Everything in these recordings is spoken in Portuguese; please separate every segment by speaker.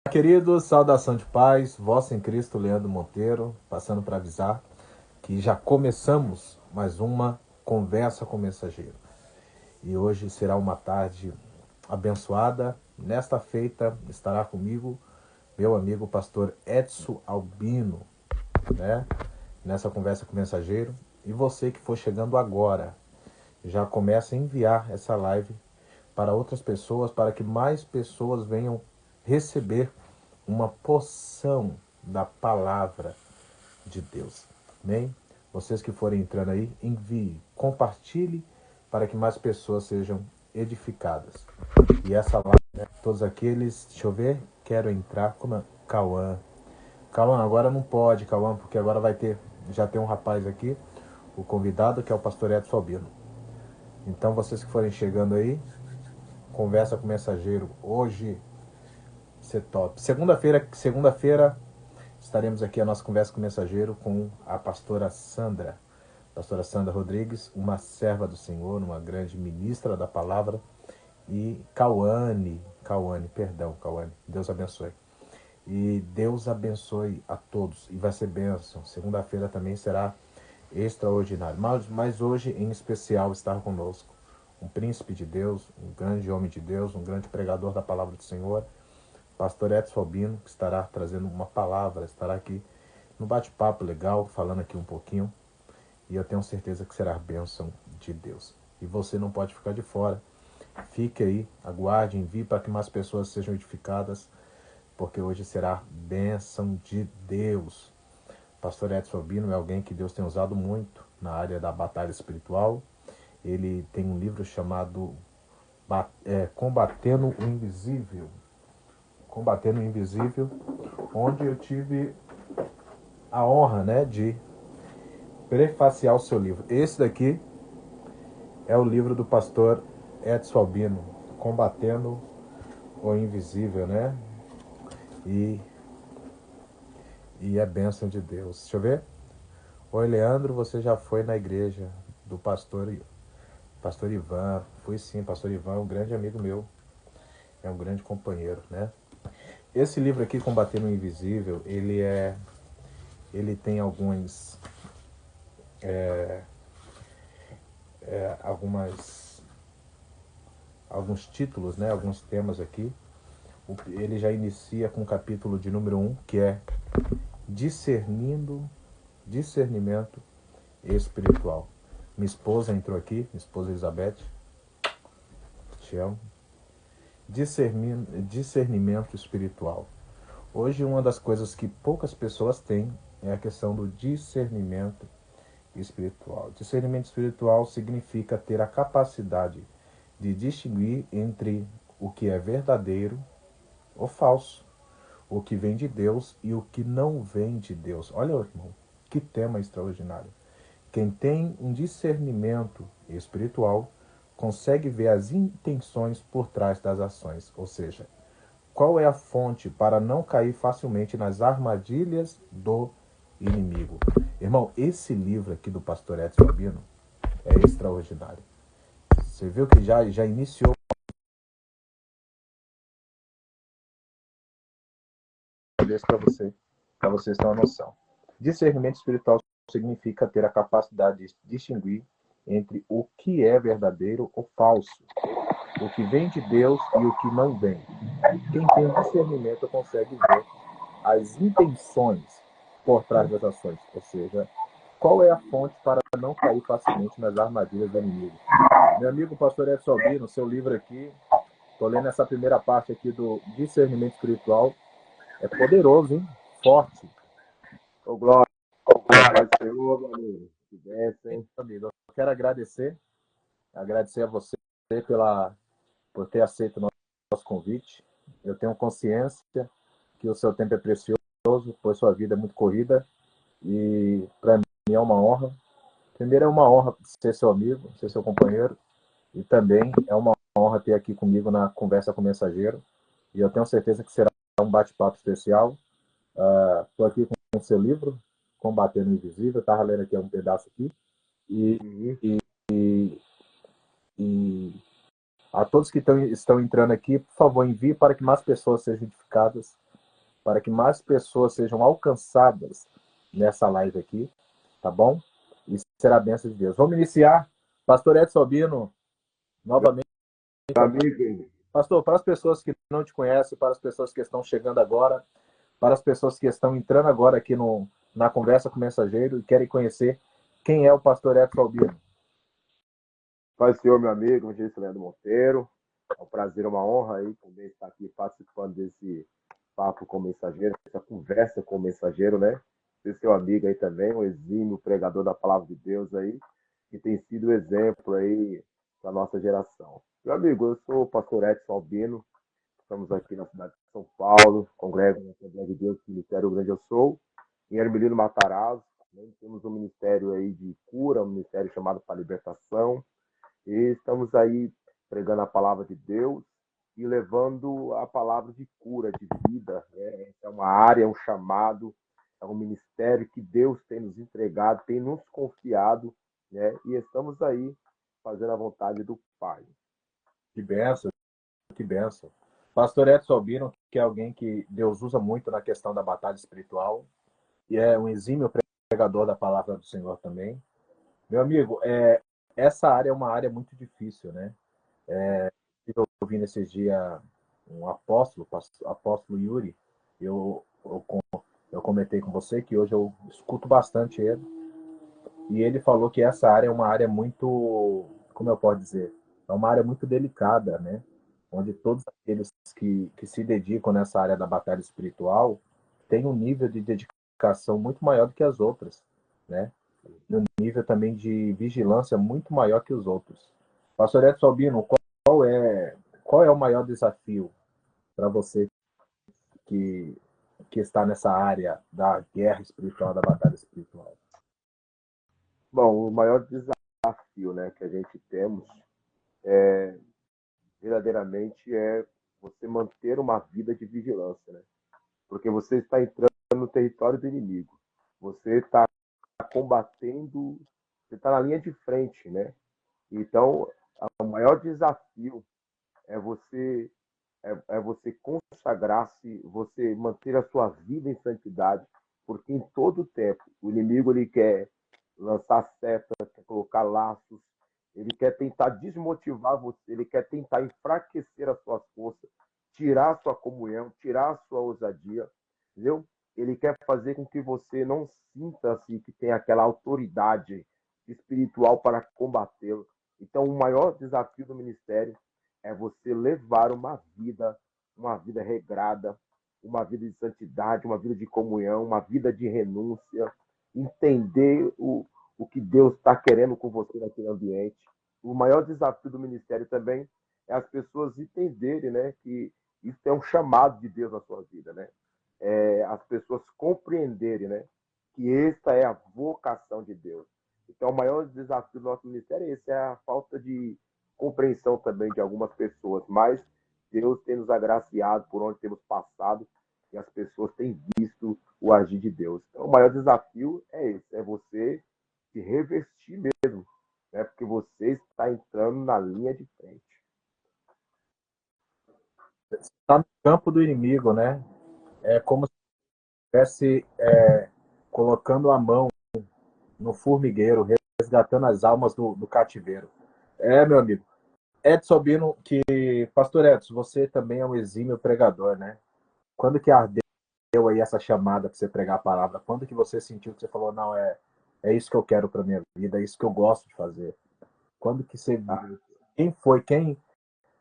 Speaker 1: Queridos, saudação de paz, vosso em Cristo, Leandro Monteiro, passando para avisar que já começamos mais uma conversa com o mensageiro. E hoje será uma tarde abençoada. Nesta feita estará comigo meu amigo pastor Edson Albino, né? Nessa conversa com o mensageiro. E você que for chegando agora, já começa a enviar essa live para outras pessoas, para que mais pessoas venham receber uma porção da palavra de Deus. Amém? Vocês que forem entrando aí, envie, compartilhe para que mais pessoas sejam edificadas. E essa live, né, todos aqueles, deixa eu ver, quero entrar, como é? Cauã. Cauã, agora não pode, Cauã, porque agora já tem um rapaz aqui, o convidado, que é o pastor Edson Albino. Então, vocês que forem chegando aí, conversa com o mensageiro. Hoje, ser top. Segunda-feira, estaremos aqui a nossa conversa com o mensageiro com a pastora Sandra Rodrigues, uma serva do Senhor, uma grande ministra da palavra, e Cauane, Deus abençoe. E Deus abençoe a todos, e vai ser bênção. Segunda-feira também será extraordinário. Mas hoje, em especial, está conosco um príncipe de Deus, um grande homem de Deus, um grande pregador da palavra do Senhor, pastor Edson Albino, que estará trazendo uma palavra, estará aqui no bate-papo legal, falando aqui um pouquinho. E eu tenho certeza que será a bênção de Deus. E você não pode ficar de fora. Fique aí, aguarde, envie para que mais pessoas sejam edificadas, porque hoje será bênção de Deus. Pastor Edson Albino é alguém que Deus tem usado muito na área da batalha espiritual. Ele tem um livro chamado Combatendo o Invisível. Combatendo o Invisível, onde eu tive a honra, né, de prefaciar o seu livro. Esse daqui é o livro do pastor Edson Albino, Combatendo o Invisível, né? E, e é bênção de Deus. Deixa eu ver. Oi, Leandro, você já foi na igreja do pastor Ivan? Fui sim, pastor Ivan é um grande amigo meu, é um grande companheiro, né? Esse livro aqui, Combatendo o Invisível, ele tem algumas alguns títulos, né? Alguns temas aqui. Ele já inicia com o capítulo de número 1, que é discernimento espiritual. Minha esposa entrou aqui, minha esposa Elizabeth, te amo. Discernimento espiritual. Hoje, uma das coisas que poucas pessoas têm é a questão do discernimento espiritual. Discernimento espiritual significa ter a capacidade de distinguir entre o que é verdadeiro ou falso, o que vem de Deus e o que não vem de Deus. Olha, irmão, que tema extraordinário. Quem tem um discernimento espiritual consegue ver as intenções por trás das ações, ou seja, qual é a fonte para não cair facilmente nas armadilhas do inimigo. Irmão, esse livro aqui do pastor Edson Albino é extraordinário. Você viu que já iniciou para vocês terem uma noção. Discernimento espiritual significa ter a capacidade de distinguir entre o que é verdadeiro ou falso, o que vem de Deus e o que não vem. Quem tem discernimento consegue ver as intenções por trás das ações, ou seja, qual é a fonte para não cair facilmente nas armadilhas do inimigo. Meu amigo pastor Edson Albino, seu livro aqui, estou lendo essa primeira parte aqui do discernimento espiritual, é poderoso, hein? Forte.
Speaker 2: Ô, Glória, paz do Senhor, meu amigo. Que bênção, hein?
Speaker 1: Amigo, eu quero agradecer a você por ter aceito o nosso convite. Eu tenho consciência que o seu tempo é precioso, pois sua vida é muito corrida, e para mim é uma honra. Primeiro, é uma honra ser seu amigo, ser seu companheiro, e também é uma honra ter aqui comigo na conversa com o mensageiro. E eu tenho certeza que será um bate-papo especial. Estou aqui com o seu livro, Combatendo o Invisível, estava lendo aqui um pedaço aqui. E,
Speaker 2: Uhum.
Speaker 1: e, e a todos que estão entrando aqui, por favor, envie para que mais pessoas sejam edificadas, para que mais pessoas sejam alcançadas nessa live aqui, tá bom? E será a bênção de Deus. Vamos iniciar. Pastor Edson Albino, novamente.
Speaker 2: Meu amigo,
Speaker 1: Pastor, para as pessoas que não te conhecem, para as pessoas que estão chegando agora, para as pessoas que estão entrando agora aqui na Conversa com o Mensageiro e querem conhecer quem é o pastor Edson Albino.
Speaker 2: Paz do Senhor, meu amigo, evangelista Leandro Monteiro. É um prazer, uma honra aí poder estar aqui participando desse papo com o mensageiro, essa conversa com o mensageiro, né? Ser seu amigo aí também, um exímio pregador da palavra de Deus aí, que tem sido exemplo aí para nossa geração. Meu amigo, eu sou o pastor Edson Albino, estamos aqui na cidade de São Paulo, congrego na Assembleia de Deus, Ministério Grande Eu Sou, em Hermelino Matarazzo. Né? Temos um ministério aí de cura, um ministério chamado para libertação, e estamos aí pregando a palavra de Deus e levando a palavra de cura, de vida. Né? É uma área, é um chamado, é um ministério que Deus tem nos entregado, tem nos confiado, né? E estamos aí fazendo a vontade do Pai.
Speaker 1: Que benção, que benção. Pastor Edson Albino, que é alguém que Deus usa muito na questão da batalha espiritual e é um exímio pregador da palavra do Senhor também. Meu amigo, essa área é uma área muito difícil, né? Eu ouvi nesses dias um apóstolo, apóstolo Yuri, eu, eu, eu comentei com você que hoje eu escuto bastante ele, e ele falou que essa área é uma área muito, como eu posso dizer, é uma área muito delicada, né? Onde todos aqueles que se dedicam nessa área da batalha espiritual têm um nível de dedicação muito maior do que as outras, né? E um nível também de vigilância muito maior que os outros. Pastor Edson Albino, qual é o maior desafio para você que, que está nessa área da guerra espiritual, da batalha espiritual?
Speaker 2: Bom, o maior desafio, né, que a gente temos verdadeiramente é você manter uma vida de vigilância, né? Porque você está entrando no território do inimigo. Você está combatendo, você está na linha de frente, né? Então, o maior desafio é você consagrar-se, você manter a sua vida em santidade, porque em todo tempo o inimigo ele quer lançar setas, quer colocar laços, ele quer tentar desmotivar você, ele quer tentar enfraquecer as suas forças, tirar a sua comunhão, tirar a sua ousadia, entendeu? Ele quer fazer com que você não sinta assim que tem aquela autoridade espiritual para combatê-lo. Então, o maior desafio do ministério é você levar uma vida regrada, uma vida de santidade, uma vida de comunhão, uma vida de renúncia, entender o que Deus está querendo com você naquele ambiente. O maior desafio do ministério também é as pessoas entenderem, né, que isso é um chamado de Deus na sua vida, né? As pessoas compreenderem, né, que esta é a vocação de Deus. Então, o maior desafio do nosso ministério é esse, é a falta de compreensão também de algumas pessoas, mas Deus tem nos agraciado por onde temos passado e as pessoas têm visto o agir de Deus. Então, o maior desafio é esse, é você se revestir mesmo, né? Porque você está entrando na linha de frente.
Speaker 1: Está no campo do inimigo, né? É como se estivesse colocando a mão no formigueiro, resgatando as almas do cativeiro. Meu amigo. Edson Albino, Pastor Edson, você também é um exímio pregador, né? Quando que ardeu aí essa chamada para você pregar a palavra? Quando que você sentiu que você falou, não, é isso que eu quero para minha vida, é isso que eu gosto de fazer? Quando que você...
Speaker 2: Tá?
Speaker 1: Quem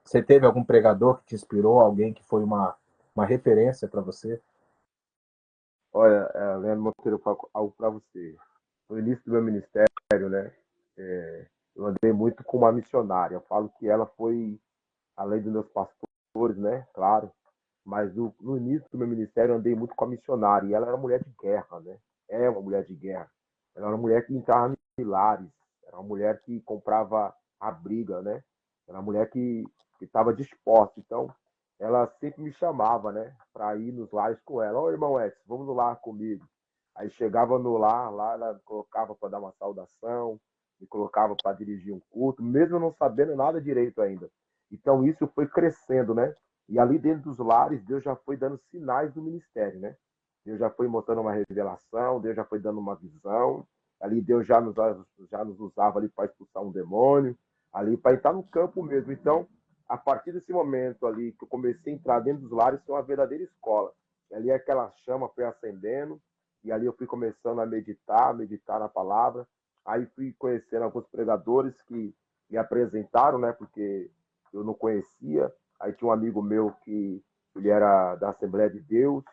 Speaker 1: você teve algum pregador que te inspirou, alguém que foi uma referência para você?
Speaker 2: Olha, Leandro Monteiro, eu falo algo para você. No início do meu ministério, né, eu andei muito com uma missionária. Eu falo que ela foi, além dos meus pastores, né, claro, mas no início do meu ministério eu andei muito com a missionária. E ela era uma mulher de guerra, né? É uma mulher de guerra. Ela era uma mulher que entrava em lares. Era uma mulher que comprava a briga, né? Era uma mulher que estava disposta. Então, ela sempre me chamava, né? Para ir nos lares com ela. Ô, irmão Edson, vamos no lar comigo. Aí chegava no lar, lá ela me colocava para dar uma saudação, me colocava para dirigir um culto, mesmo não sabendo nada direito ainda. Então, isso foi crescendo, né? E ali dentro dos lares, Deus já foi dando sinais do ministério, né? Deus já foi mostrando uma revelação, Deus já foi dando uma visão. Ali Deus já nos usava ali para expulsar um demônio, ali para entrar no campo mesmo. Então, a partir desse momento ali que eu comecei a entrar dentro dos lares, foi uma verdadeira escola. E ali aquela chama foi acendendo, e ali eu fui começando a meditar na palavra. Aí fui conhecendo alguns pregadores que me apresentaram, né? Porque eu não conhecia. Aí tinha um amigo meu que ele era da Assembleia de Deus,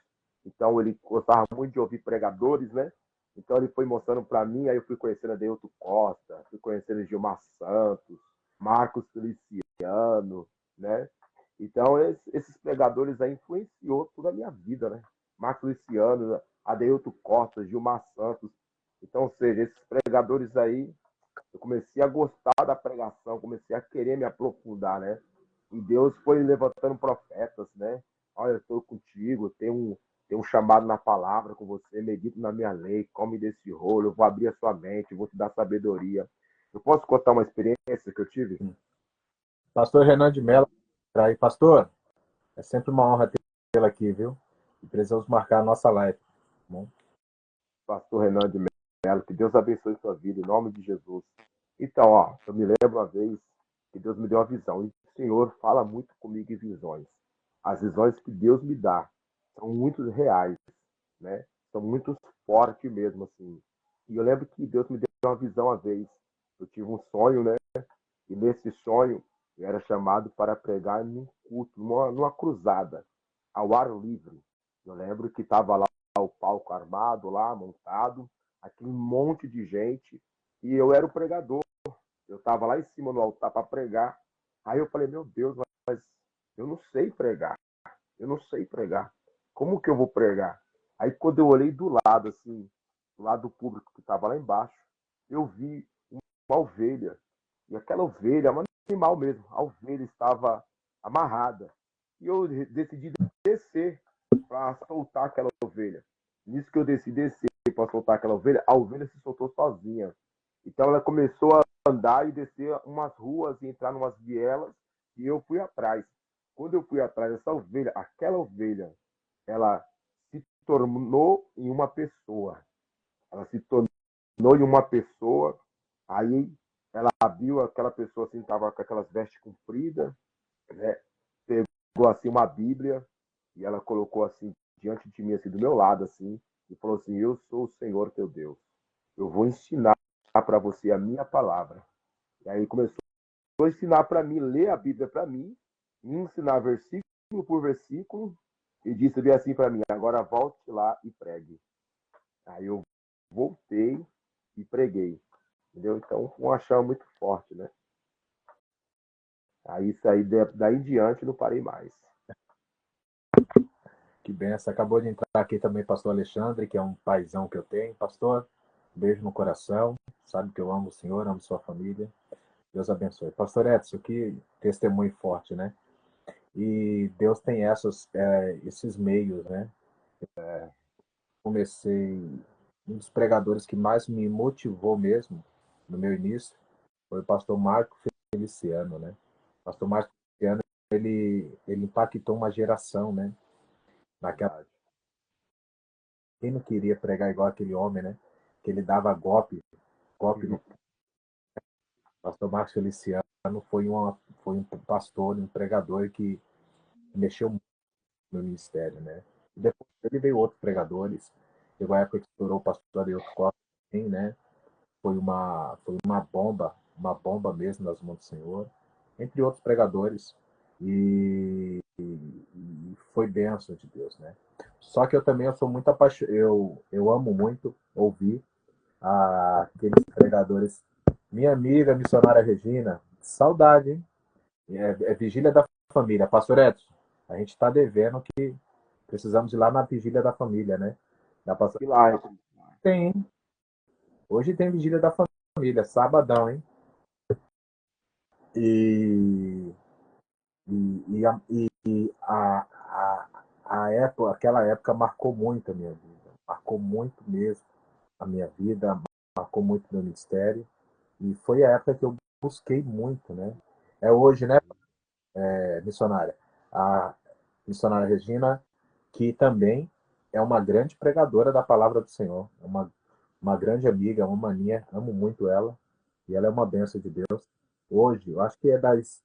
Speaker 2: então ele gostava muito de ouvir pregadores, né? Então ele foi mostrando para mim, aí eu fui conhecendo Adeilton Costa, fui conhecendo Gilmar Santos, Marcos Feliciano, né? Então esses pregadores aí influenciou toda a minha vida, né? Marcos Feliciano, Adeilton Costa, Gilmar Santos. Então, ou seja, esses pregadores aí, eu comecei a gostar da pregação, comecei a querer me aprofundar, né? E Deus foi levantando profetas, né? Olha, eu estou contigo, tem um chamado na palavra com você, medita na minha lei, come desse rolo, eu vou abrir a sua mente, vou te dar sabedoria. Eu posso contar uma experiência que eu tive?
Speaker 1: Pastor Renan de Mello, aí, pastor, é sempre uma honra tê-lo aqui, viu? E precisamos marcar a nossa live. Tá bom?
Speaker 2: Pastor Renan de Mello, que Deus abençoe sua vida, em nome de Jesus. Então, ó, eu me lembro uma vez que Deus me deu uma visão, e o Senhor fala muito comigo em visões. As visões que Deus me dá são muito reais, né? São muito fortes mesmo, assim. E eu lembro que Deus me deu uma visão uma vez. Eu tive um sonho, né? E nesse sonho eu era chamado para pregar num culto, numa cruzada, ao ar livre. Eu lembro que estava lá o palco armado, lá montado, aquele monte de gente, e eu era o pregador. Eu estava lá em cima no altar para pregar. Aí eu falei, meu Deus, mas eu não sei pregar. Eu não sei pregar. Como que eu vou pregar? Aí quando eu olhei do lado, assim, do lado do público que estava lá embaixo, eu vi uma ovelha. E aquela ovelha, um animal mesmo, a ovelha estava amarrada. E eu decidi descer para soltar aquela ovelha. Nisso que eu decidi descer para soltar aquela ovelha, a ovelha se soltou sozinha. Então ela começou a andar e descer umas ruas e entrar em umas vielas, e eu fui atrás. Quando eu fui atrás dessa ovelha, aquela ovelha, ela se tornou em uma pessoa. Ela se tornou em uma pessoa. Aí ela viu aquela pessoa assim, estava com aquelas vestes compridas, né? Pegou assim uma Bíblia e ela colocou assim diante de mim, assim, do meu lado, assim, e falou assim: Eu sou o Senhor teu Deus. Eu vou ensinar para você a minha palavra. E aí começou a ensinar para mim, ler a Bíblia para mim, me ensinar versículo por versículo, e disse bem assim para mim: Agora volte lá e pregue. Aí eu voltei e preguei. Entendeu? Então, foi uma chama muito forte, né? Aí, saí daí em diante, não parei mais.
Speaker 1: Que benção. Acabou de entrar aqui também pastor Alexandre, que é um paizão que eu tenho. Pastor, beijo no coração. Sabe que eu amo o senhor, amo sua família. Deus abençoe. Pastor Edson, que testemunho forte, né? E Deus tem esses meios, né? Comecei, um dos pregadores que mais me motivou mesmo no meu início foi o pastor Marco Feliciano, né? O pastor Marco Feliciano, ele impactou uma geração, né? Naquela,
Speaker 2: Verdade.
Speaker 1: quem não queria pregar igual aquele homem, né? Que ele dava golpe no pastor Marco Feliciano. Foi um pastor, um pregador que mexeu muito no ministério, né? E depois ele veio outros pregadores. Chegou a época que estourou o pastor Adeilton Costa, assim, né? Foi uma bomba mesmo nas mãos do Senhor, entre outros pregadores, e foi bênção de Deus, né? Só que eu sou muito apaixonado, eu amo muito ouvir aqueles pregadores. Minha amiga missionária Regina, saudade, hein? É Vigília da Família. Pastor Edson, a gente está devendo que precisamos ir lá na Vigília da Família, né? Da pastor...
Speaker 2: E lá, então,
Speaker 1: Tem, hoje tem Vigília da Família, sabadão, hein? E, a época, aquela época marcou muito a minha vida, marcou muito mesmo a minha vida, marcou muito meu ministério, e foi a época que eu busquei muito, né? É hoje, né, missionária? missionária Regina, que também é uma grande pregadora da palavra do Senhor, é uma grande amiga, uma maninha, amo muito ela, e ela é uma bênção de Deus. Hoje, eu acho que é das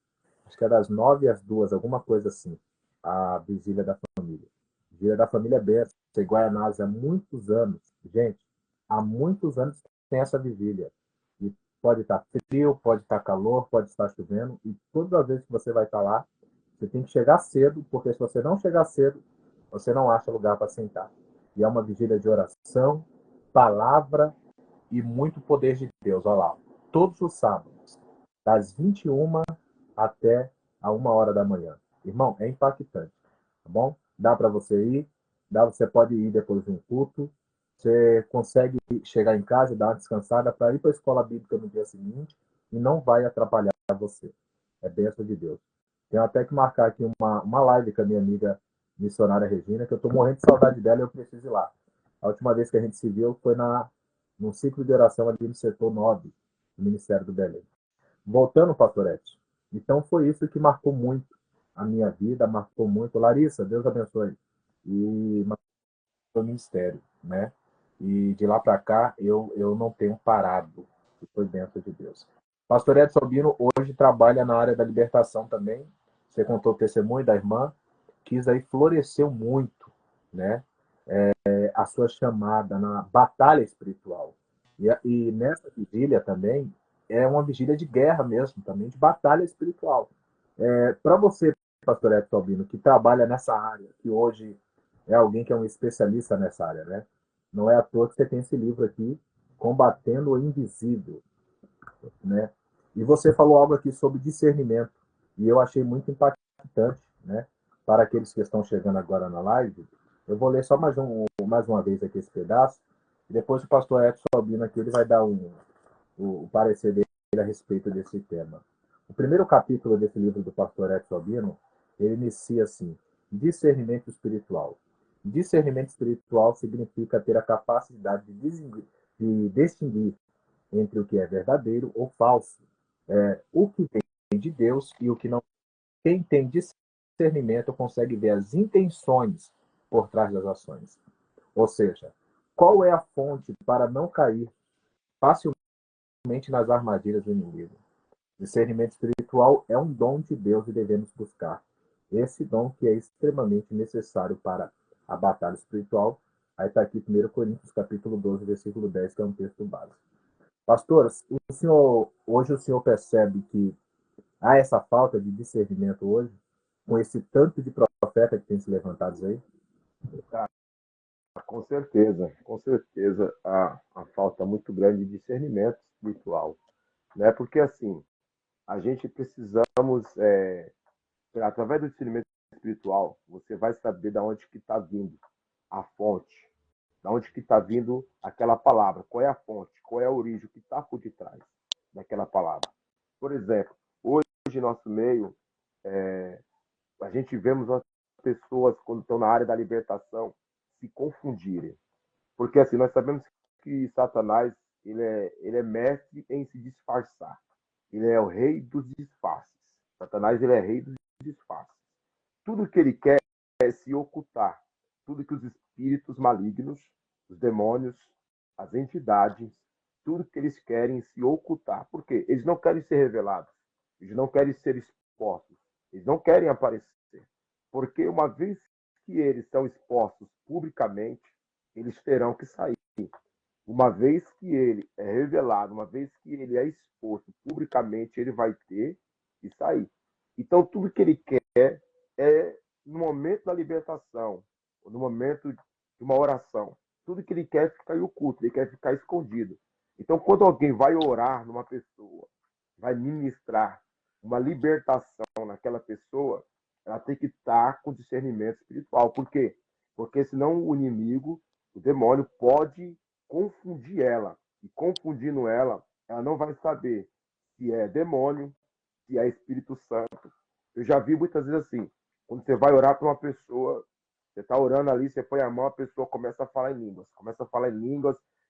Speaker 1: 9 às 2, alguma coisa assim, a vigília da família. Vigília da família é bênção, em Guaianazes há muitos anos, gente, há muitos anos tem essa vigília. E pode estar frio, pode estar calor, pode estar chovendo, e toda vez que você vai estar lá, você tem que chegar cedo, porque se você não chegar cedo, você não acha lugar para sentar. E é uma vigília de oração, palavra e muito poder de Deus. Olha lá, todos os sábados, das 21 até a 1 hora da manhã. Irmão, é impactante, tá bom? Dá para você ir, você pode ir depois de um culto, você consegue chegar em casa e dar uma descansada para ir para a escola bíblica no dia seguinte e não vai atrapalhar você. É bênção de Deus. Tenho até que marcar aqui uma live com a minha amiga missionária Regina, que eu estou morrendo de saudade dela e eu preciso ir lá. A última vez que a gente se viu foi num ciclo de oração ali no setor 9 do Ministério do Belém. Voltando, pastorete. Então foi isso que marcou muito a minha vida, marcou muito. Larissa, Deus abençoe. E marcou o ministério, né? E de lá para cá eu não tenho parado. E foi bênção de Deus. Pastor Edson Albino hoje trabalha na área da libertação também. Você contou o testemunho da irmã, que isso aí floresceu muito, né? A sua chamada na batalha espiritual. E nessa vigília também é uma vigília de guerra mesmo, também de batalha espiritual. Para você, pastor Edson Albino, que trabalha nessa área, que hoje é alguém que é um especialista nessa área, né? Não é à toa que você tem esse livro aqui, Combatendo o Invisível, né? E você falou algo aqui sobre discernimento, e eu achei muito impactante, né? Para aqueles que estão chegando agora na live, eu vou ler só mais uma vez aqui esse pedaço, e depois o pastor Edson Albino aqui ele vai dar o parecer dele a respeito desse tema. O primeiro capítulo desse livro do pastor Edson Albino, ele inicia assim: discernimento espiritual. Discernimento espiritual significa ter a capacidade de distinguir entre o que é verdadeiro ou falso, o que vem de Deus e o que não. Quem tem discernimento consegue ver as intenções por trás das ações. Ou seja, qual é a fonte para não cair facilmente nas armadilhas do inimigo? Discernimento espiritual é um dom de Deus e devemos buscar. Esse dom que é extremamente necessário para a batalha espiritual. Aí está aqui 1 Coríntios capítulo 12, versículo 10, que é um texto básico. Pastor, hoje o senhor percebe que há essa falta de discernimento hoje, com esse tanto de profeta que tem se levantado aí?
Speaker 2: Com certeza a falta muito grande de discernimento espiritual, né? Porque assim, a gente precisamos, através do discernimento espiritual, você vai saber de onde que está vindo a fonte, de onde que está vindo aquela palavra, qual é a fonte, qual é a origem, o que está por detrás daquela palavra. Por exemplo, hoje em nosso meio, a gente vemos as pessoas, quando estão na área da libertação, se confundirem. Porque assim, nós sabemos que Satanás ele é mestre em se disfarçar. Ele é o rei dos disfarces. Satanás ele é rei dos disfarces. Tudo que ele quer é se ocultar. Tudo que os espíritos malignos, os demônios, as entidades, tudo que eles querem se ocultar. Por quê? Eles não querem ser revelados. Eles não querem ser expostos. Eles não querem aparecer. Porque uma vez que eles são expostos publicamente, eles terão que sair. Uma vez que ele é revelado, uma vez que ele é exposto publicamente, ele vai ter que sair. Então, tudo que ele quer é, no momento da libertação, no momento de uma oração, tudo que ele quer é ficar oculto, ele quer ficar escondido. Então, quando alguém vai orar numa pessoa, vai ministrar uma libertação naquela pessoa, ela tem que estar com discernimento espiritual. Por quê? Porque senão o inimigo, o demônio, pode confundir ela. E confundindo ela, ela não vai saber se é demônio, se é Espírito Santo. Eu já vi muitas vezes assim, quando você vai orar para uma pessoa, você está orando ali, você põe a mão, a pessoa começa a falar em línguas,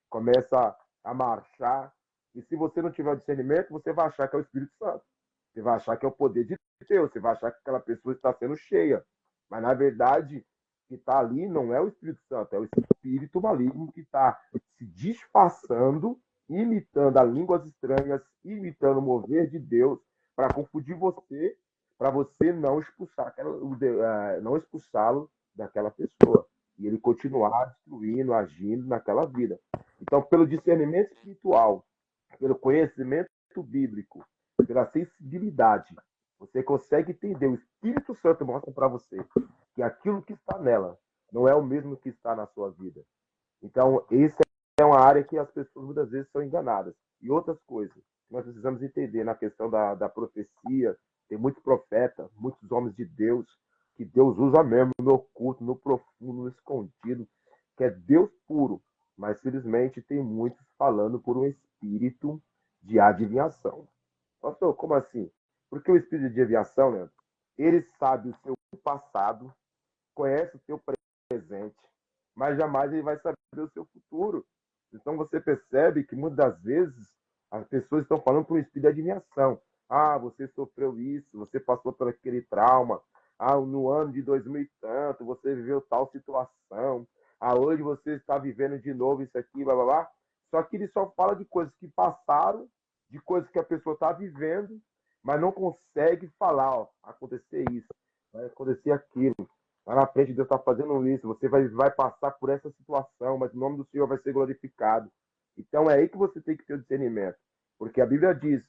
Speaker 2: começa a marchar. E se você não tiver o discernimento, você vai achar que é o Espírito Santo. Você vai achar que é o poder de Deus, você vai achar que aquela pessoa está sendo cheia. Mas, na verdade, que está ali não é o Espírito Santo, é o espírito maligno que está se disfarçando, imitando as línguas estranhas, imitando o mover de Deus, para confundir você, para você não expulsar não expulsá-lo daquela pessoa. E ele continuar destruindo, agindo naquela vida. Então, pelo discernimento espiritual, pelo conhecimento bíblico, pela sensibilidade, você consegue entender. O Espírito Santo mostra para você que aquilo que está nela não é o mesmo que está na sua vida. Então, essa é uma área que as pessoas muitas vezes são enganadas. E outras coisas que nós precisamos entender na questão da profecia. Tem muitos profetas, muitos homens de Deus, que Deus usa mesmo no oculto, no profundo, no escondido, que é Deus puro. Mas, felizmente, tem muitos falando por um espírito de adivinhação. Pastor, como assim? Porque o espírito de adivinhação, Leandro, ele sabe o seu passado, conhece o seu presente, mas jamais ele vai saber o seu futuro. Então você percebe que muitas das vezes as pessoas estão falando por um espírito de adivinhação. Ah, você sofreu isso, você passou por aquele trauma. Ah, no ano de 2000 e tanto, você viveu tal situação. Ah, hoje você está vivendo de novo isso aqui, blá blá blá. Só que ele só fala de coisas que passaram, de coisas que a pessoa está vivendo, mas não consegue falar, ó, acontecer isso, vai acontecer aquilo. Lá na frente Deus está fazendo isso, você vai passar por essa situação, mas o nome do Senhor vai ser glorificado. Então é aí que você tem que ter o discernimento, porque a Bíblia diz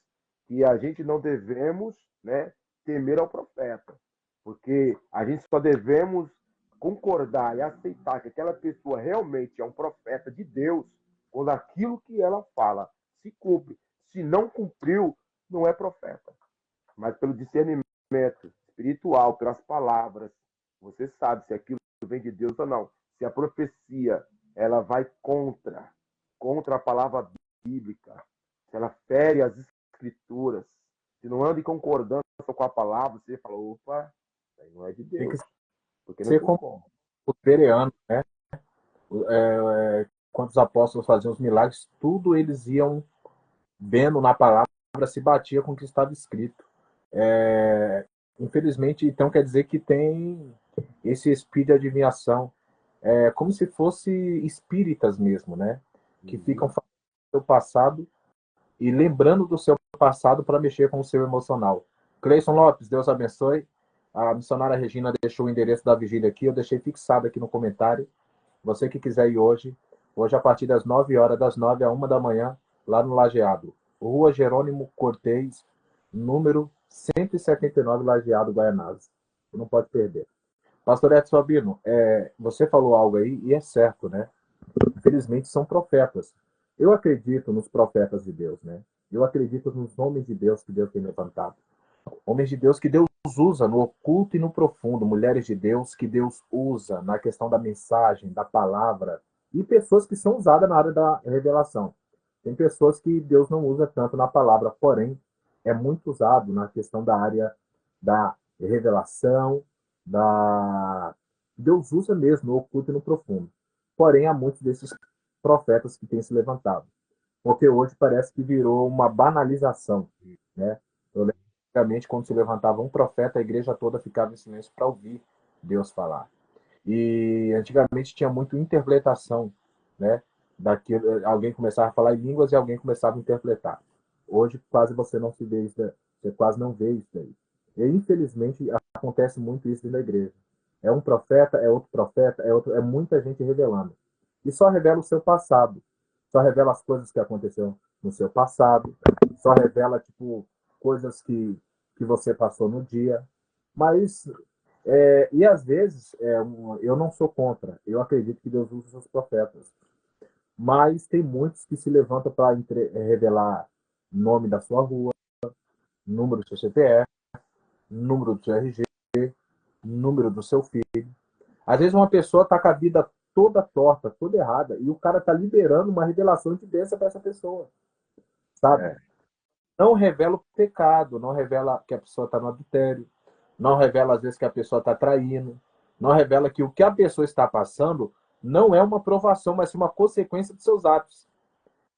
Speaker 2: que a gente não devemos, né, temer ao profeta, porque a gente só devemos concordar e aceitar que aquela pessoa realmente é um profeta de Deus quando aquilo que ela fala se cumpre. Se não cumpriu, não é profeta. Mas pelo discernimento espiritual, pelas palavras, você sabe se aquilo vem de Deus ou não. Se a profecia ela vai contra a palavra bíblica, se ela fere as escrituras, se não anda em concordância com a palavra, você fala, opa, isso aí não é de
Speaker 1: Tem que
Speaker 2: Deus, porque não
Speaker 1: ser
Speaker 2: tem
Speaker 1: como
Speaker 2: como.
Speaker 1: os bereanos, né? Quando os apóstolos faziam os milagres, tudo eles iam vendo na palavra, se batia com o que estava escrito. Infelizmente, então quer dizer que tem esse espírito de adivinhação. É como se fosse espíritas mesmo, né? Que ficam
Speaker 2: Uhum.
Speaker 1: falando do seu passado e lembrando do seu passado para mexer com o seu emocional. Cleison Lopes, Deus abençoe. A missionária Regina deixou o endereço da vigília aqui, eu deixei fixado aqui no comentário. Você que quiser ir hoje a partir das 9 horas, das 9 à 1 da manhã, lá no Lajeado. Rua Jerônimo Cortez, número 179, Lajeado, Guaianazes. Você não pode perder. Pastor Edson Sabino, você falou algo aí e é certo, né? Infelizmente são profetas. Eu acredito nos profetas de Deus, né? Eu acredito nos homens de Deus que Deus tem levantado. Homens de Deus que Deus usa no oculto e no profundo, mulheres de Deus que Deus usa na questão da mensagem, da palavra, e pessoas que são usadas na área da revelação. Tem pessoas que Deus não usa tanto na palavra, porém é muito usado na questão da área da revelação, da Deus usa mesmo no oculto e no profundo. Porém há muitos desses profetas que têm se levantado, porque hoje parece que virou uma banalização, né? Eu lembro antigamente, quando se levantava um profeta, a igreja toda ficava em silêncio para ouvir Deus falar. E antigamente tinha muito interpretação, né? Daquilo, alguém começava a falar em línguas e alguém começava a interpretar. Hoje quase você não se vê isso, você quase não vê isso aí. E infelizmente acontece muito isso dentro da igreja. É um profeta, é outro profeta, é outro, é muita gente revelando. E só revela o seu passado, só revela as coisas que aconteceram no seu passado, só revela tipo coisas que você passou no dia. Mas e às vezes, eu não sou contra, eu acredito que Deus usa os profetas, mas tem muitos que se levantam para revelar nome da sua rua, número do seu CPF, número do seu RG, número do seu filho. Às vezes uma pessoa está com a vida toda torta, toda errada, e o cara está liberando uma revelação de bênção para essa pessoa, sabe?
Speaker 2: É,
Speaker 1: Não revela o pecado, não revela que a pessoa está no adultério, não revela às vezes que a pessoa está traindo, não revela que o que a pessoa está passando não é uma provação, mas sim uma consequência dos seus atos.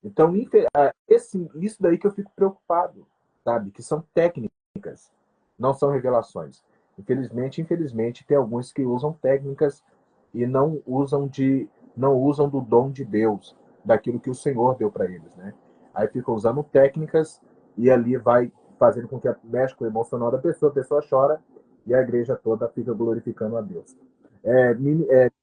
Speaker 1: Então, isso daí que eu fico preocupado, sabe? Que são técnicas, não são revelações. Infelizmente, tem alguns que usam técnicas e não usam do dom de Deus, daquilo que o Senhor deu para eles, né? Aí ficam usando técnicas e ali vai fazendo com que mexe com o emocional da pessoa, a pessoa chora e a igreja toda fica glorificando a Deus.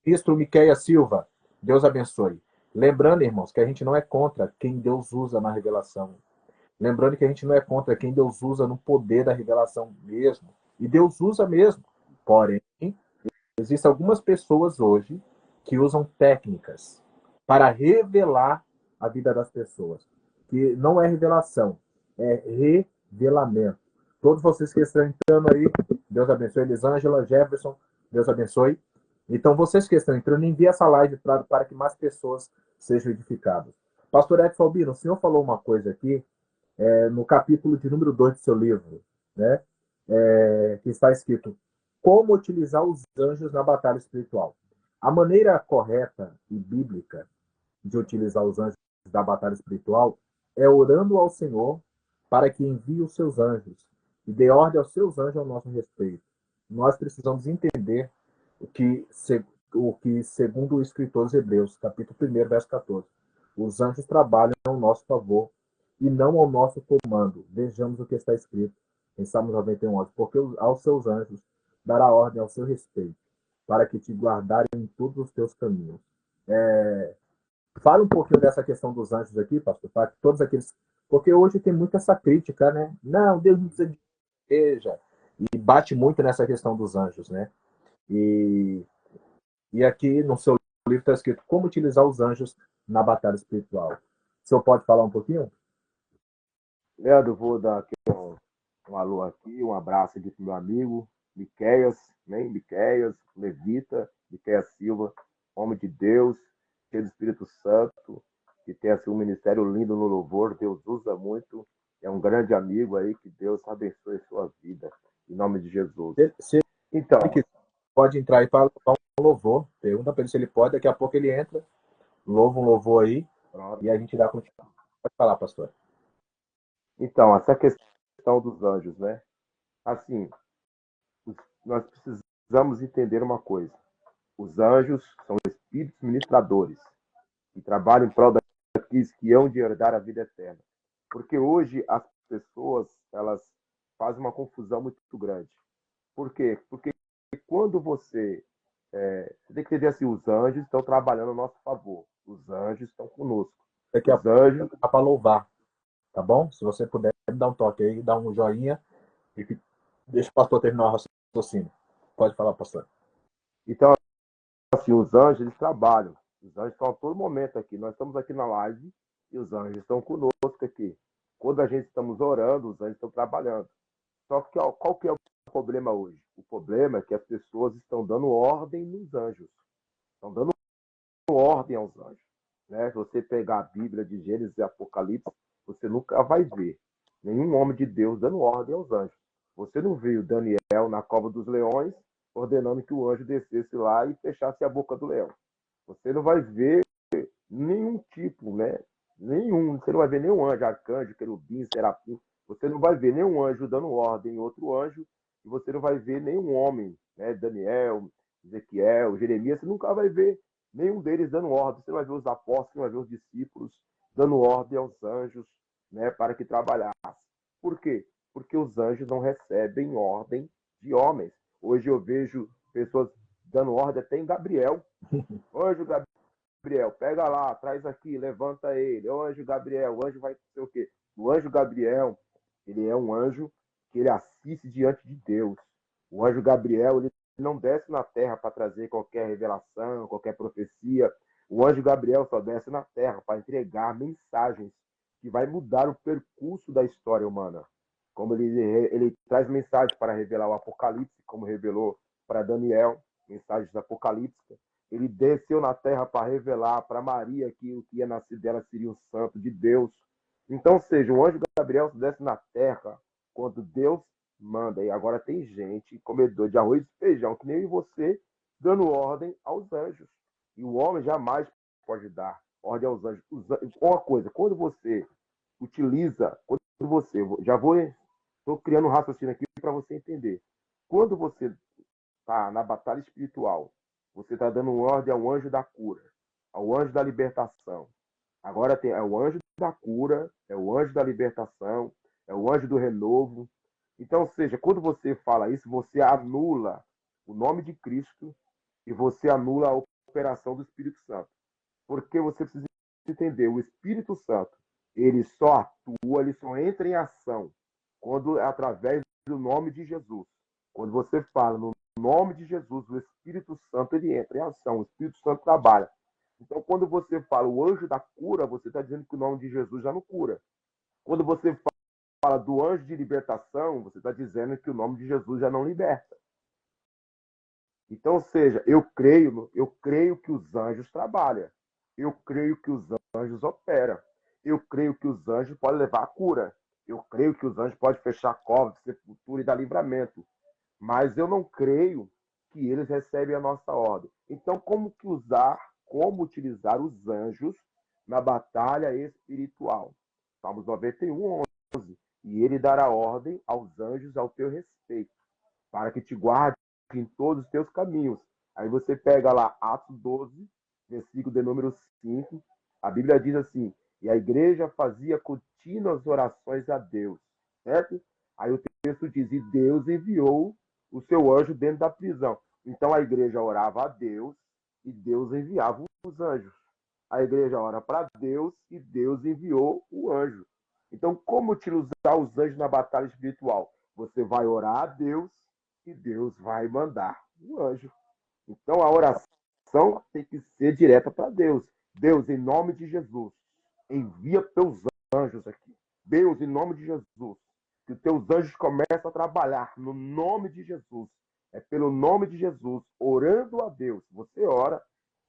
Speaker 1: Ministro Miquéia Silva, Deus abençoe. Lembrando, irmãos, que a gente não é contra quem Deus usa na revelação. Lembrando que a gente não é contra quem Deus usa no poder da revelação mesmo. E Deus usa mesmo. Porém, existem algumas pessoas hoje que usam técnicas para revelar a vida das pessoas. Que não é revelação, é revelamento. Todos vocês que estão entrando aí, Deus abençoe. Elisângela, Jefferson, Deus abençoe. Então, vocês que estão entrando, envie essa live para que mais pessoas sejam edificadas. Pastor Edson Albino, o senhor falou uma coisa aqui, no capítulo de número 2 do seu livro, né? Que está escrito como utilizar os anjos na batalha espiritual. A maneira correta e bíblica de utilizar os anjos da batalha espiritual é orando ao Senhor para que envie os seus anjos e dê ordem aos seus anjos ao nosso respeito. Nós precisamos entender o que segundo o escritor dos Hebreus, capítulo 1, verso 14, os anjos trabalham ao nosso favor e não ao nosso comando. Vejamos o que está escrito em Salmo 91, porque aos seus anjos dará ordem ao seu respeito, para que te guardarem em todos os teus caminhos. Fala um pouquinho dessa questão dos anjos aqui, pastor, para que todos aqueles. Porque hoje tem muita essa crítica, né? Não, Deus não precisa de igreja. E bate muito nessa questão dos anjos, né? E, e aqui no seu livro está escrito como utilizar os anjos na batalha espiritual. O senhor pode falar um pouquinho?
Speaker 2: Leandro, vou dar aqui um alô aqui, um abraço aqui pro meu amigo, Miqueias, né? Miqueias, Levita, Miqueias Silva, homem de Deus, cheio do Espírito Santo, que tem assim, um ministério lindo no louvor, Deus usa muito, é um grande amigo aí, que Deus abençoe a sua vida, em nome de Jesus.
Speaker 1: Se
Speaker 2: Então,
Speaker 1: ele quiser, pode entrar e falar um louvor. Pergunta para ele se ele pode, daqui a pouco ele entra, louva um louvor aí,
Speaker 2: pronto.
Speaker 1: e a gente dá continuidade. Pode falar, pastor.
Speaker 2: Então, essa questão dos anjos, né? Assim, nós precisamos entender uma coisa. Os anjos são espíritos ministradores que trabalham em prol daqueles que hão de herdar a vida eterna. Porque hoje as pessoas, elas fazem uma confusão muito grande. Por quê? Porque quando você tem que entender assim, os anjos estão trabalhando a nosso favor. Os anjos estão conosco.
Speaker 1: Daqui a
Speaker 2: Os
Speaker 1: pouco
Speaker 2: anjos.
Speaker 1: dá para louvar, tá bom? Se você puder, dá um toque aí, dá um joinha e deixa o pastor terminar o raciocínio. Pode falar, pastor.
Speaker 2: Então, assim, os anjos, eles trabalham. Os anjos estão a todo momento aqui. Nós estamos aqui na live e os anjos estão conosco aqui. Quando a gente estamos orando, os anjos estão trabalhando. Só que qual que é o problema hoje? O problema é que as pessoas estão dando ordem nos anjos. Estão dando ordem aos anjos. Né? Se você pegar a Bíblia de Gênesis e Apocalipse, você nunca vai ver nenhum homem de Deus dando ordem aos anjos. Você não viu Daniel na cova dos leões ordenando que o anjo descesse lá e fechasse a boca do leão. Você não vai ver nenhum tipo, né? Nenhum. Você não vai ver nenhum anjo, arcanjo, querubim, serafim. Você não vai ver nenhum anjo dando ordem em outro anjo. E você não vai ver nenhum homem, né? Daniel, Ezequiel, Jeremias. Você nunca vai ver nenhum deles dando ordem. Você não vai ver os apóstolos, você não vai ver os discípulos dando ordem aos anjos, né? Para que trabalhassem. Por quê? Porque os anjos não recebem ordem de homens. Hoje eu vejo pessoas dando ordem até em Gabriel. Anjo Gabriel, pega lá, traz aqui, levanta ele. O anjo Gabriel, o anjo vai ser o quê? O anjo Gabriel, ele é um anjo que ele assiste diante de Deus. O anjo Gabriel, ele não desce na terra para trazer qualquer revelação, qualquer profecia. O anjo Gabriel só desce na terra para entregar mensagens que vai mudar o percurso da história humana. Como ele traz mensagens para revelar o Apocalipse, como revelou para Daniel, mensagens apocalípticas. Ele desceu na terra para revelar para Maria que o que ia nascer dela seria um santo de Deus. Então, seja, o anjo Gabriel desce na terra quando Deus manda. E agora tem gente, comedor de arroz e feijão, que nem você, dando ordem aos anjos. E o homem jamais pode dar ordem aos anjos. Uma coisa, quando você utiliza, quando você, estou criando um raciocínio aqui para você entender. quando você está na batalha espiritual, você está dando ordem ao anjo da cura, ao anjo da libertação. Agora é o anjo da cura, é o anjo da libertação, é o anjo do renovo. Então, ou seja, quando você fala isso, você anula o nome de Cristo e você anula a operação do Espírito Santo. Porque você precisa entender, o Espírito Santo, ele só atua, ele só entra em ação quando é através do nome de Jesus. Quando você fala no nome de Jesus, o Espírito Santo ele entra em ação, o Espírito Santo trabalha. Então, quando você fala o anjo da cura, você está dizendo que o nome de Jesus já não cura. Quando você fala do anjo de libertação, você está dizendo que o nome de Jesus já não liberta. Então, ou seja, eu creio que os anjos trabalham. Eu creio que os anjos operam. Eu creio que os anjos podem levar a cura. Eu creio que os anjos podem fechar covas de sepultura e dar livramento. Mas eu não creio que eles recebem a nossa ordem. Então, como utilizar os anjos na batalha espiritual? Salmos 91, 11. E ele dará ordem aos anjos ao teu respeito, para que te guarde em todos os teus caminhos. Aí você pega lá Atos 12, versículo de número 5. A Bíblia diz assim: e a igreja fazia contínuas orações a Deus, certo? Aí o texto diz: e Deus enviou o seu anjo dentro da prisão. Então a igreja orava a Deus e Deus enviava os anjos. A igreja ora para Deus e Deus enviou o anjo. Então, como utilizar os anjos na batalha espiritual? Você vai orar a Deus e Deus vai mandar o anjo. Então, a oração tem que ser direta para Deus. Deus, em nome de Jesus, envia teus anjos aqui. Deus, em nome de Jesus, que os teus anjos comecem a trabalhar no nome de Jesus. É pelo nome de Jesus, orando a Deus. Você ora.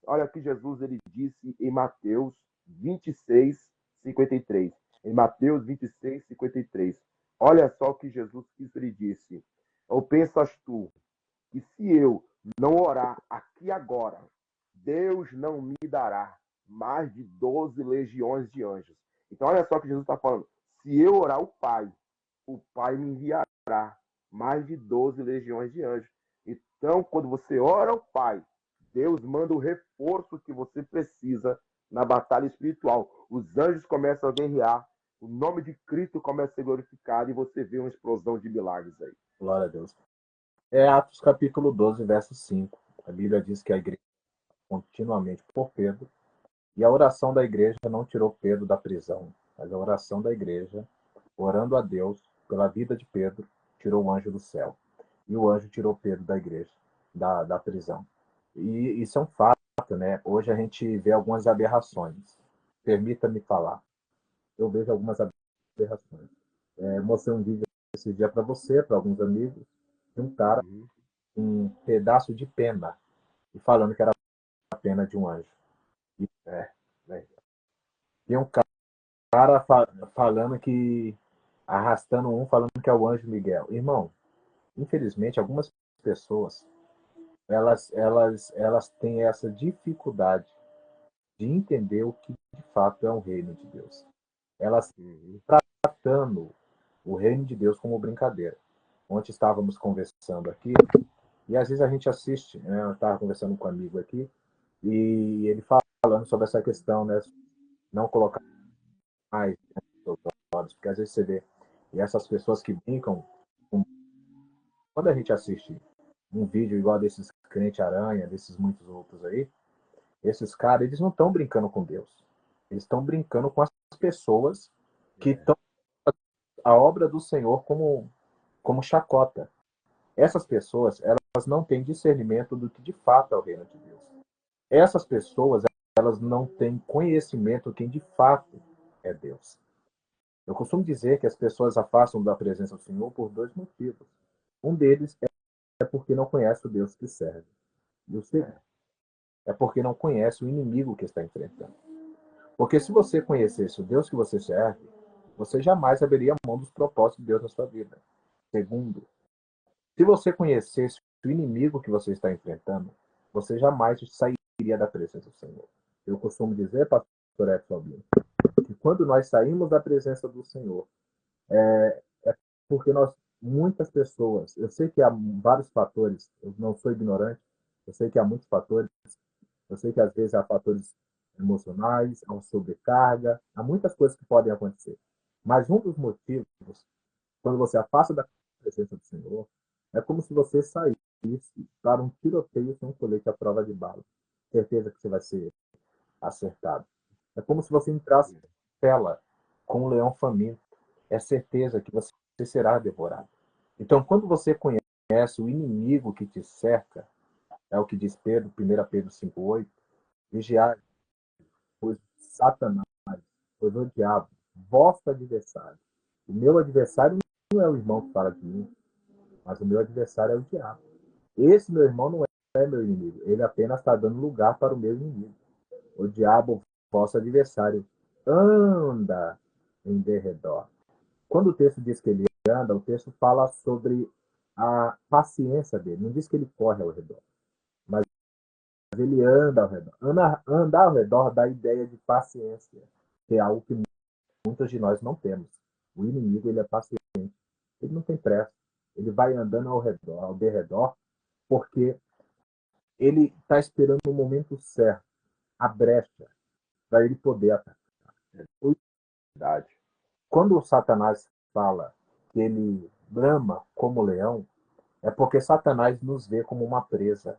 Speaker 2: Olha que Jesus ele disse em Mateus 26, 53. Em Mateus 26, 53. Olha só o que Jesus Cristo lhe disse. Ou pensas tu que se eu não orar aqui agora, Deus não me dará mais de 12 legiões de anjos. Então, olha só o que Jesus está falando. Se eu orar o Pai me enviará mais de 12 legiões de anjos. Então, quando você ora ao Pai, Deus manda o reforço que você precisa na batalha espiritual. Os anjos começam a guerrear, o nome de Cristo começa a ser glorificado e você vê uma explosão de milagres aí.
Speaker 1: Glória a Deus. É Atos capítulo 12, verso 5. A Bíblia diz que a igreja continuamente por Pedro, e a oração da igreja não tirou Pedro da prisão, mas a oração da igreja, orando a Deus pela vida de Pedro, tirou o anjo do céu. E o anjo tirou Pedro da igreja, da prisão. E isso é um fato, né? Hoje a gente vê algumas aberrações. Permita-me falar. Eu vejo algumas aberrações. Mostrei um vídeo esse dia para você, para alguns amigos, de um cara com um pedaço de pena, e falando que era a pena de um anjo. E,
Speaker 2: Né?
Speaker 1: e um cara falando que, arrastando um, falando que é o anjo Miguel. Irmão, infelizmente, algumas pessoas, elas têm essa dificuldade de entender o que de fato é o reino de Deus. Elas tratando o reino de Deus como brincadeira. Ontem estávamos conversando aqui, e às vezes a gente assiste, né? Eu estava conversando com um amigo aqui, e ele falando sobre essa questão, né? Não colocar mais os olhos, porque às vezes você vê, e essas pessoas que brincam, quando a gente assiste um vídeo igual desses crente aranha, desses muitos outros aí, esses caras, eles não estão brincando com Deus. Eles estão brincando com as pessoas que estão a obra do Senhor como chacota. Essas pessoas, elas não têm discernimento do que de fato é o reino de Deus. Essas pessoas, elas não têm conhecimento de quem de fato é Deus. Eu costumo dizer que as pessoas afastam da presença do Senhor por dois motivos. Um deles é porque não conhece o Deus que serve. E o segundo é porque não conhece o inimigo que está enfrentando. Porque se você conhecesse o Deus que você serve, você jamais abriria mão dos propósitos de Deus na sua vida. Segundo, se você conhecesse o inimigo que você está enfrentando, você jamais sairia da presença do Senhor. Eu costumo dizer, pastor Edson Albino, que quando nós saímos da presença do Senhor, é porque nós muitas pessoas, eu sei que há vários fatores, eu não sou ignorante, eu sei que há muitos fatores, eu sei que às vezes há fatores emocionais, há uma sobrecarga, há muitas coisas que podem acontecer. Mas um dos motivos, quando você afasta da presença do Senhor, é como se você saísse para um tiroteio sem um colete à prova de bala. Certeza que você vai ser acertado. É como se você entrasse em tela com um leão faminto. É certeza que você será devorado. Então, quando você conhece o inimigo que te cerca, é o que diz Pedro, 1 Pedro 5,8, vigiar, pois Satanás, pois o diabo, vosso adversário. O meu adversário não é o irmão que fala de mim, mas o meu adversário é o diabo. Esse meu irmão não é meu inimigo, ele apenas está dando lugar para o meu inimigo. O diabo, vosso adversário, anda em derredor. Quando o texto diz que ele anda, o texto fala sobre a paciência dele. Não diz que ele corre ao redor, mas ele anda ao redor. Andar ao redor dá a ideia de paciência, que é algo que muitos de nós não temos. O inimigo, ele é paciente, ele não tem pressa. Ele vai andando ao redor, ao derredor, porque ele está esperando o momento certo, a brecha, para ele poder atacar.
Speaker 2: Verdade.
Speaker 1: Quando o Satanás fala que ele brama como leão, é porque Satanás nos vê como uma presa.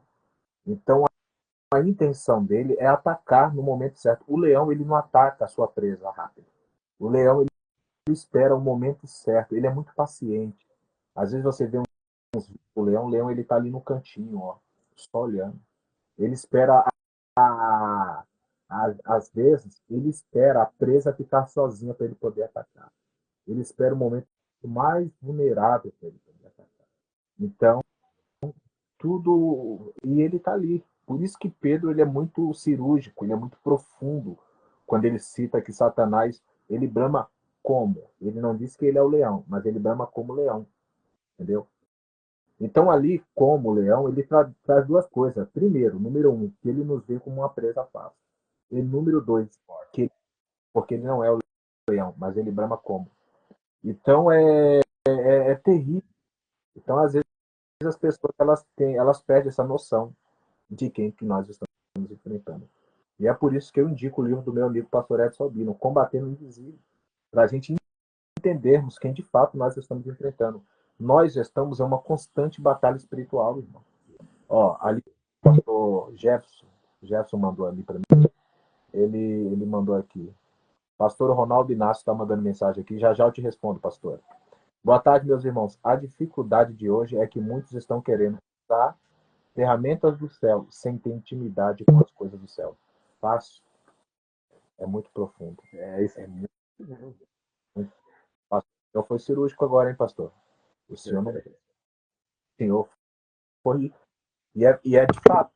Speaker 1: Então a intenção dele é atacar no momento certo. O leão, ele não ataca a sua presa rápido. O leão, ele espera o momento certo. Ele é muito paciente. Às vezes você vê o leão ele está ali no cantinho, ó, só olhando. Ele espera às vezes ele espera a presa ficar sozinha para ele poder atacar. Ele espera o momento mais vulnerável para ele poder atacar. Então, tudo. E ele está ali. Por isso que Pedro ele é muito cirúrgico, ele é muito profundo quando ele cita que Satanás ele brama como. Ele não diz que ele é o leão, mas ele brama como leão, entendeu? Então ali, como leão, ele traz duas coisas. Primeiro, número um, que ele nos vê como uma presa fácil. E número dois, que, porque ele não é o leão, mas ele brama como. Então é terrível. Então às vezes as pessoas elas perdem essa noção de quem que nós estamos enfrentando. E é por isso que eu indico o livro do meu amigo pastor Edson Albino, Combatendo o Invisível, para a gente entendermos quem de fato nós estamos enfrentando. Nós estamos em uma constante batalha espiritual, irmão. Ó, ali o pastor Jefferson mandou ali para mim, ele mandou aqui. Pastor Ronaldo Inácio está mandando mensagem aqui, já já eu te respondo, pastor. Boa tarde, meus irmãos. A dificuldade de hoje é que muitos estão querendo usar ferramentas do céu sem ter intimidade com as coisas do céu. Fácil, é muito profundo.
Speaker 2: É isso.
Speaker 1: É muito, muito fácil. Eu fui cirúrgico agora, hein, pastor? O senhor não. O senhor foi. E é de fato.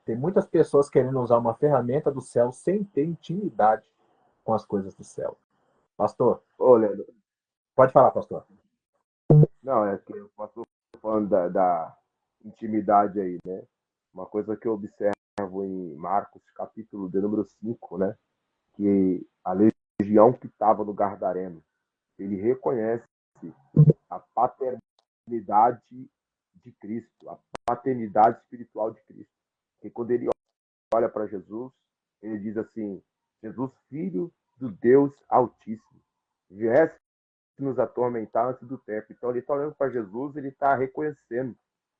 Speaker 1: Tem muitas pessoas querendo usar uma ferramenta do céu sem ter intimidade com as coisas do céu. Pastor,
Speaker 2: Ô, Leandro,
Speaker 1: pode falar, pastor.
Speaker 2: não, é que eu posso falando da intimidade aí, né? Uma coisa que eu observo em Marcos, capítulo de número 5, né? Que a legião que estava no Gadareno, ele reconhece a paternidade de Cristo, a paternidade espiritual de Cristo. E quando ele olha para Jesus, ele diz assim: Jesus, filho do Deus Altíssimo, viesse nos atormentar antes do tempo. Então ele está olhando para Jesus, ele está reconhecendo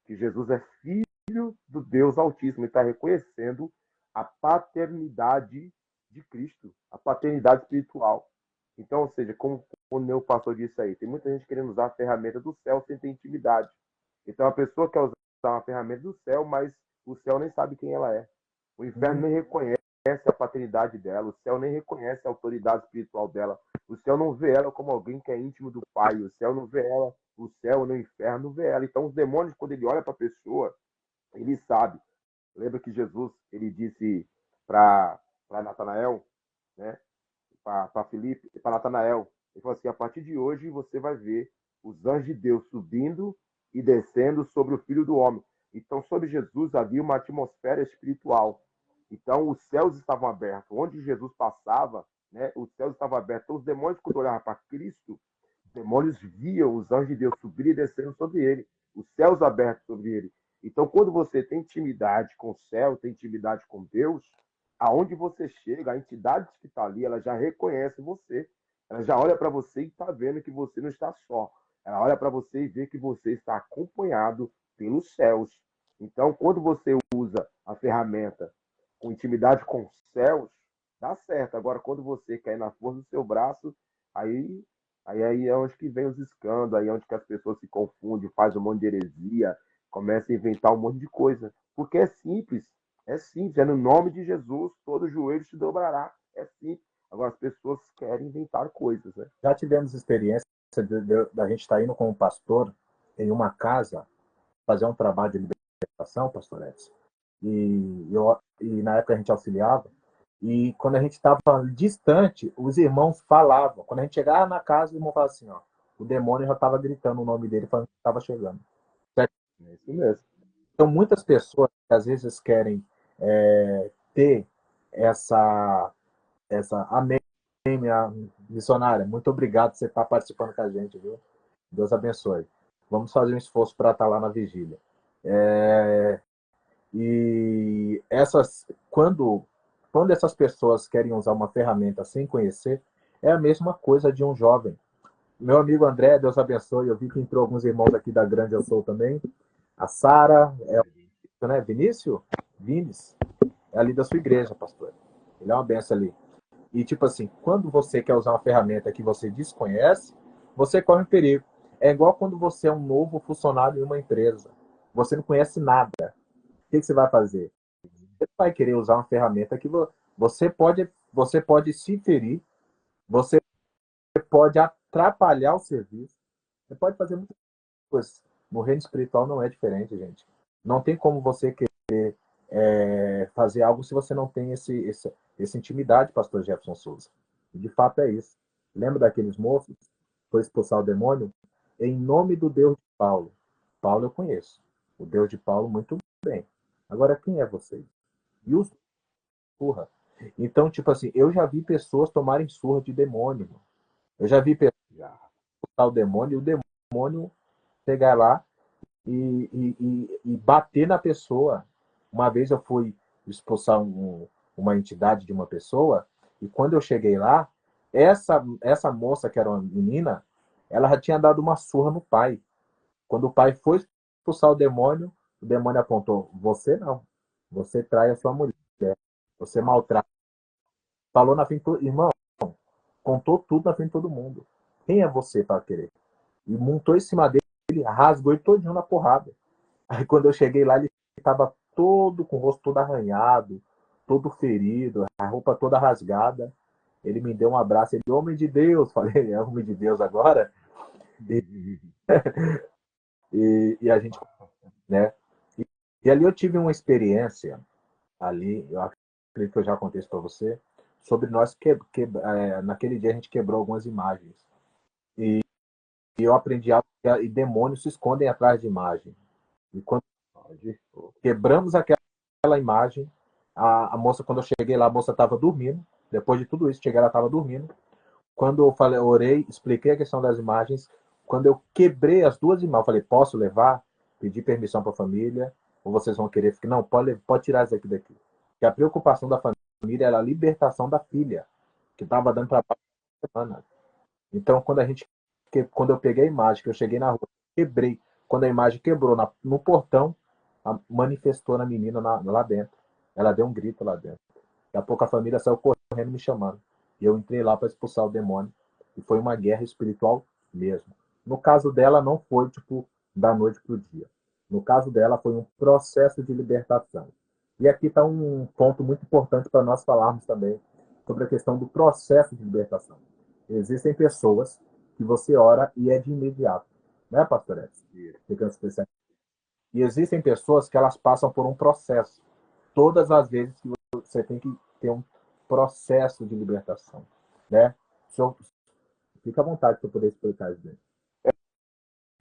Speaker 2: que Jesus é filho do Deus Altíssimo, ele está reconhecendo a paternidade de Cristo, a paternidade espiritual. Então, ou seja, como o meu pastor disse aí, tem muita gente querendo usar a ferramenta do céu sem ter intimidade. Então a pessoa quer usar uma ferramenta do céu, mas o céu nem sabe quem ela é. O inferno nem reconhece a paternidade dela, o céu nem reconhece a autoridade espiritual dela. O céu não vê ela como alguém que é íntimo do Pai, o céu não vê ela, o céu no inferno não vê ela. Então os demônios, quando ele olha para a pessoa, ele sabe. Lembra que Jesus ele disse para Natanael, né? Para Filipe, para Natanael, ele falou assim: a partir de hoje você vai ver os anjos de Deus subindo e descendo sobre o Filho do Homem. Então, sobre Jesus havia uma atmosfera espiritual. Então, os céus estavam abertos. Onde Jesus passava, né, os céus estavam abertos. Então, os demônios, quando olhavam para Cristo, demônios viam os anjos de Deus subir e descendo sobre ele, os céus abertos sobre ele. Então, quando você tem intimidade com o céu, tem intimidade com Deus, aonde você chega, a entidade que está ali, ela já reconhece você. Ela já olha para você e está vendo que você não está só. Ela olha para você e vê que você está acompanhado pelos céus. Então, quando você usa a ferramenta com intimidade com os céus, dá certo. Agora, quando você quer ir na força do seu braço, aí aí é onde que vem os escândalos, aí é onde que as pessoas se confundem, faz um monte de heresia, começa a inventar um monte de coisa. Porque é simples, é no nome de Jesus, todo joelho se dobrará. É simples. Agora as pessoas querem inventar coisas, né?
Speaker 1: Já tivemos experiência da gente estar indo como pastor em uma casa fazer um trabalho de libertação, pastor Edson. E na época a gente auxiliava. E quando a gente estava distante, os irmãos falavam. Quando a gente chegava na casa, o irmão falava assim, ó, o demônio já estava gritando o nome dele, falando que estava chegando. Certo?
Speaker 2: É isso mesmo.
Speaker 1: Então, muitas pessoas que às vezes querem ter essa. Amém, minha missionária. Muito obrigado por você estar participando com a gente, viu? Deus abençoe. Vamos fazer um esforço para estar lá na vigília. E quando essas pessoas querem usar uma ferramenta sem conhecer, é a mesma coisa de um jovem. Meu amigo André, Deus abençoe. Eu vi que entrou alguns irmãos aqui da Grande Eu Sou também. A Sara, né? Vinícius? Vinis, é ali da sua igreja, pastor. Ele é uma benção ali. E tipo assim, quando você quer usar uma ferramenta que você desconhece, você corre um perigo. É igual quando você é um novo funcionário em uma empresa. Você não conhece nada. O que você vai fazer? Você vai querer usar uma ferramenta que você pode se ferir, você pode atrapalhar o serviço, você pode fazer muitas coisas. No reino espiritual não é diferente, gente. Não tem como você querer fazer algo se você não tem essa intimidade, pastor Jefferson Souza. E de fato é isso. Lembra daqueles moços que foi expulsar o demônio? Em nome do Deus de Paulo. Paulo eu conheço. O Deus de Paulo muito bem. Agora, quem é você? E os surra. Então, tipo assim, eu já vi pessoas tomarem surra de demônio. Eu já vi pessoas
Speaker 2: Já.
Speaker 1: expulsar o demônio e o demônio chegar lá e bater na pessoa. Uma vez eu fui expulsar uma entidade de uma pessoa e quando eu cheguei lá, essa moça, que era uma menina, ela já tinha dado uma surra no pai. Quando o pai foi expulsar o demônio apontou: Você não. Você trai a sua mulher. Você maltrata. Falou na frente do irmão, contou tudo na frente de todo mundo. Quem é você para querer? E montou em cima dele, rasgou ele todinho na porrada. Aí quando eu cheguei lá, ele estava todo com o rosto todo arranhado, todo ferido, a roupa toda rasgada. Ele me deu um abraço, ele, homem de Deus, falei, é homem de Deus agora? E, e a gente, né? E ali eu tive uma experiência, ali, eu acredito que eu já contei isso para você, sobre nós naquele dia a gente quebrou algumas imagens. E eu aprendi algo e demônios se escondem atrás de imagem. E quando quebramos aquela imagem, a moça, quando eu cheguei lá, a moça estava dormindo. Depois de tudo isso, cheguei, ela estava dormindo. Quando eu falei, eu orei, expliquei a questão das imagens. Quando eu quebrei as duas imagens, eu falei, posso levar? Pedi permissão para a família, ou vocês vão querer? Não, pode tirar isso aqui daqui. Porque a preocupação da família era a libertação da filha, que estava dando trabalho por semana. Então, quando eu peguei a imagem, que eu cheguei na rua, quebrei. Quando a imagem quebrou no portão, manifestou na menina lá dentro. Ela deu um grito lá dentro. Daqui a pouco a família saiu correndo me chamando. E eu entrei lá para expulsar o demônio. E foi uma guerra espiritual mesmo. No caso dela, não foi tipo da noite para o dia. No caso dela, foi um processo de libertação. E aqui está um ponto muito importante para nós falarmos também sobre a questão do processo de libertação. Existem pessoas que você ora e é de imediato. Né, pastor Edson? Ficando especial. E existem pessoas que elas passam por um processo. Todas as vezes que você tem que ter um processo de libertação. Né? Fica à vontade para poder explicar isso.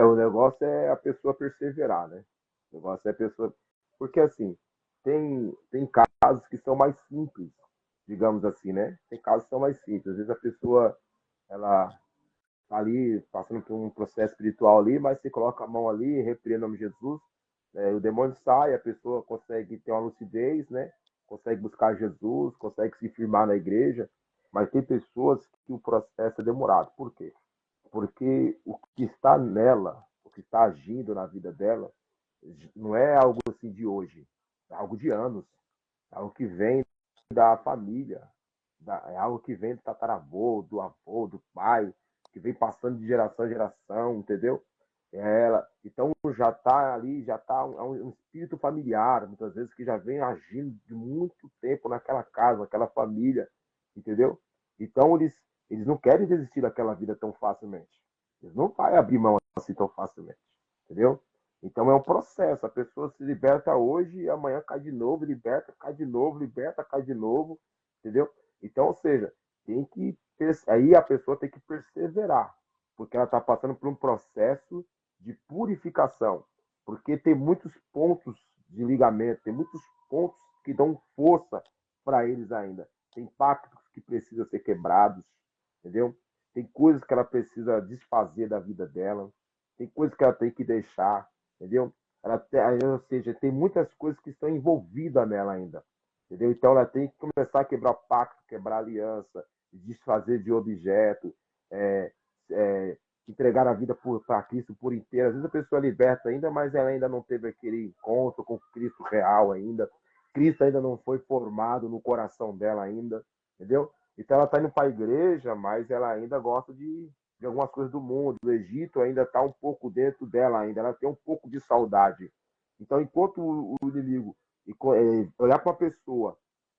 Speaker 2: O negócio é a pessoa perseverar, né? O negócio é a pessoa. Porque assim, tem casos que são mais simples, digamos assim, né? Tem casos que são mais simples. Às vezes a pessoa, ela tá ali passando por um processo espiritual ali, mas você coloca a mão ali, repreende o nome de Jesus, o demônio sai, a pessoa consegue ter uma lucidez, né? Consegue buscar Jesus, consegue se firmar na igreja, mas tem pessoas que o processo é demorado. Por quê? Porque o que está nela, o que está agindo na vida dela, não é algo assim de hoje, é algo de anos, é algo que vem da família, é algo que vem do tataravô, do avô, do pai, que vem passando de geração em geração, entendeu? Ela, então já está ali, já está um espírito familiar, muitas vezes que já vem agindo de muito tempo naquela casa, naquela família, entendeu? Então eles não querem desistir daquela vida tão facilmente. Eles não vão abrir mão assim tão facilmente, entendeu? Então é um processo. A pessoa se liberta hoje e amanhã cai de novo, liberta, cai de novo, liberta, cai de novo, entendeu? Então, ou seja, tem que aí a pessoa tem que perseverar, porque ela está passando por um processo de purificação, porque tem muitos pontos de ligamento, tem muitos pontos que dão força para eles ainda. Tem pactos que precisam ser quebrados, entendeu? Tem coisas que ela precisa desfazer da vida dela, tem coisas que ela tem que deixar, entendeu? Ela tem, ou seja, tem muitas coisas que estão envolvidas nela ainda, entendeu? Então ela tem que começar a quebrar pacto, quebrar aliança, desfazer de objeto, é, é, entregar a vida para Cristo por inteiro. Às vezes a pessoa é liberta ainda, mas ela ainda não teve aquele encontro com Cristo real ainda. Cristo ainda não foi formado no coração dela ainda, entendeu? Então ela está indo para a igreja, mas ela ainda gosta de algumas coisas do mundo. O Egito ainda está um pouco dentro dela ainda. Ela tem um pouco de saudade. Então, enquanto o inimigo olhar para a pessoa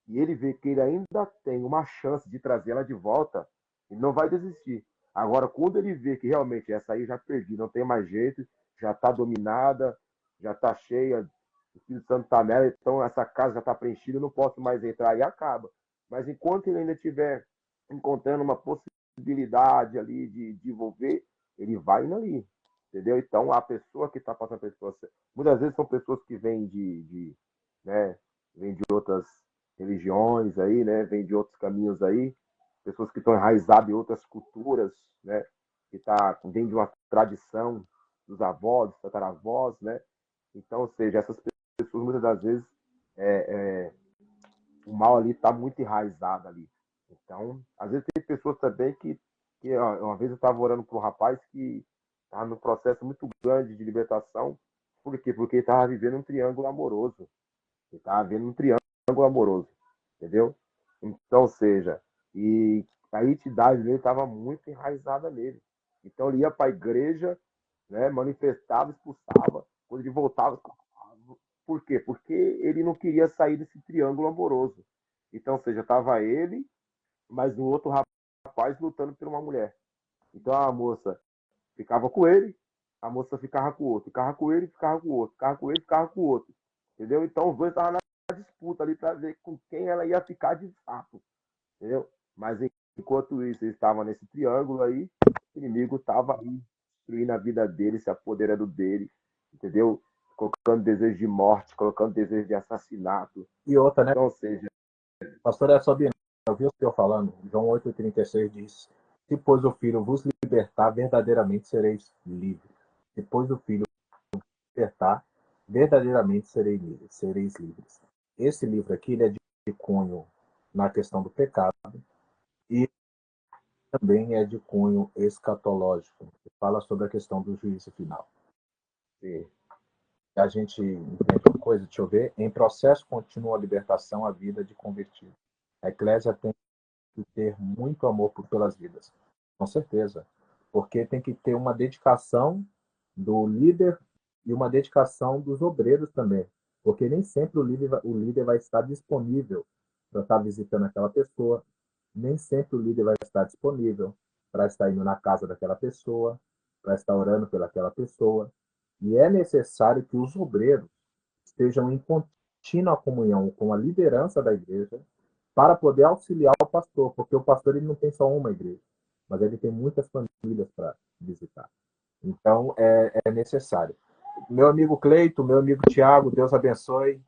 Speaker 2: e ele vê que ele ainda tem uma chance de trazê-la de volta, ele não vai desistir. Agora, quando ele vê que realmente essa aí já perdi, não tem mais jeito, já está dominada, já está cheia, o Espírito Santo está nela, então essa casa já está preenchida, eu não posso mais entrar, e acaba. Mas enquanto ele ainda estiver encontrando uma possibilidade ali de envolver, ele vai indo ali, entendeu? Então, a pessoa que está passando por pessoa, muitas vezes são pessoas que vêm né, vêm de outras religiões aí, né, vêm de outros caminhos aí, pessoas que estão enraizadas em outras culturas, né, que vem de uma tradição dos avós, dos tataravós, né? Então, ou seja, essas pessoas muitas das vezes é, o mal ali está muito enraizado ali. Então, às vezes tem pessoas também que ó, uma vez eu estava orando para um rapaz que estava num processo muito grande de libertação. Por quê? Porque ele estava vivendo um triângulo amoroso. Ele estava vivendo um triângulo amoroso. Entendeu? Então, ou seja, e a entidade dele estava muito enraizada nele. Então ele ia para a igreja, né, manifestava, expulsava. Quando ele voltava, por quê? Porque ele não queria sair desse triângulo amoroso. Então, ou seja, estava ele, mas o outro rapaz lutando por uma mulher. Então a moça ficava com ele, a moça ficava com o outro, ficava com ele, ficava com o outro, ficava com ele, ficava com o outro. Entendeu? Então os dois estavam na disputa ali para ver com quem ela ia ficar de fato. Entendeu? Mas enquanto isso, eles estavam nesse triângulo aí, o inimigo estava aí destruindo a vida dele, se apoderando dele, entendeu? Colocando desejo de morte, colocando desejo de assassinato.
Speaker 1: E outra, né?
Speaker 2: Então, ou seja,
Speaker 1: Pastor Edson, ouviu o senhor falando? João 8,36 diz: Se, pois, o Filho vos libertar, verdadeiramente sereis livres. Depois do Filho libertar, verdadeiramente sereis livres. Esse livro aqui ele é de cunho na questão do pecado e também é de cunho escatológico, que fala sobre a questão do juízo final.
Speaker 2: sim,
Speaker 1: A gente entende uma coisa, deixa eu ver, em processo contínua a libertação, a vida de convertido. A eclésia tem que ter muito amor pelas vidas, com certeza, porque tem que ter uma dedicação do líder e uma dedicação dos obreiros também, porque nem sempre o líder vai estar disponível para estar visitando aquela pessoa, nem sempre o líder vai estar disponível para estar indo na casa daquela pessoa, para estar orando pelaquela pessoa, e é necessário que os obreiros estejam em contínua comunhão com a liderança da igreja para poder auxiliar o pastor, porque o pastor ele não tem só uma igreja, mas ele tem muitas famílias para visitar. Então, é necessário. Meu amigo Cleito, meu amigo Tiago, Deus abençoe.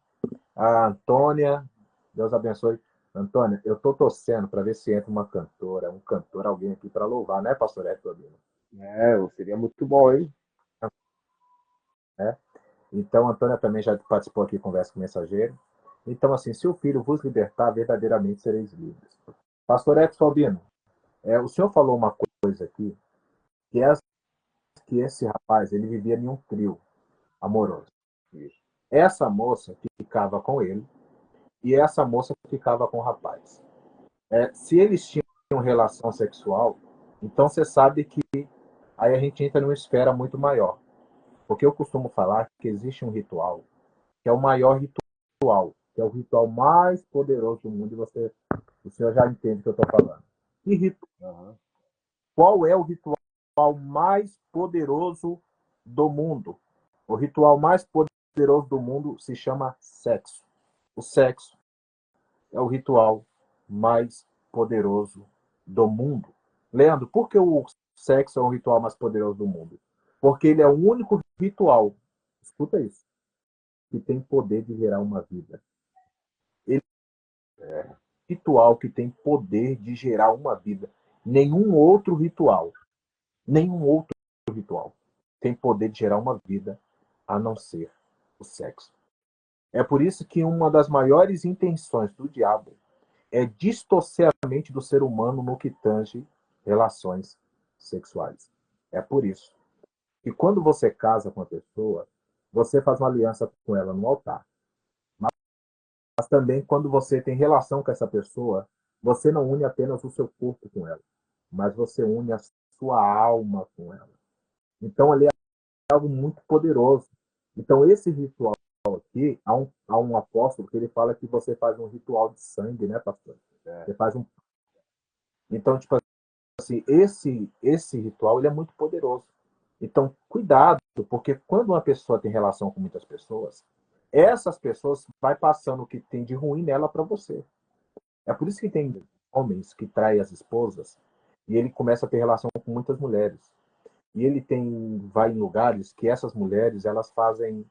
Speaker 1: A Antônia, Deus abençoe. Antônia, eu estou torcendo para ver se entra uma cantora, um cantor, alguém aqui para louvar, né, pastor Hector?
Speaker 2: Seria muito bom, hein?
Speaker 1: né? Então, a Antônia também já participou aqui, conversa com o mensageiro. Então, assim, se o filho vos libertar, verdadeiramente sereis livres. Pastor Edson Albino, o senhor falou uma coisa aqui, que é que esse rapaz, ele vivia em um trio amoroso. Essa moça ficava com ele e essa moça ficava com o rapaz. Se eles tinham relação sexual, então você sabe que aí a gente entra numa esfera muito maior. Porque eu costumo falar que existe um ritual, que é o maior ritual, que é o ritual mais poderoso do mundo, e o senhor já entende o que eu estou falando. E
Speaker 2: Aham.
Speaker 1: qual é o ritual mais poderoso do mundo? O ritual mais poderoso do mundo se chama sexo. O sexo é o ritual mais poderoso do mundo. Leandro, por que o sexo é o ritual mais poderoso do mundo? Porque ele é o único ritual, escuta isso, que tem poder de gerar uma vida. Ele é o ritual que tem poder de gerar uma vida. Nenhum outro ritual tem poder de gerar uma vida a não ser o sexo. É por isso que uma das maiores intenções do diabo é distorcer a mente do ser humano no que tange relações sexuais. É por isso que quando você casa com a pessoa, você faz uma aliança com ela no altar. Mas também quando você tem relação com essa pessoa, você não une apenas o seu corpo com ela, mas você une a sua alma com ela. Então ali é algo muito poderoso. Então esse ritual aqui, há um apóstolo que ele fala que você faz um ritual de sangue, né, pastor?
Speaker 2: É.
Speaker 1: Você faz um. Então, tipo assim, esse ritual ele é muito poderoso. Então, cuidado, porque quando uma pessoa tem relação com muitas pessoas, essas pessoas vai passando o que tem de ruim nela para você. É por isso que tem homens que traem as esposas e ele começa a ter relação com muitas mulheres. E ele vai em lugares que essas mulheres elas fazem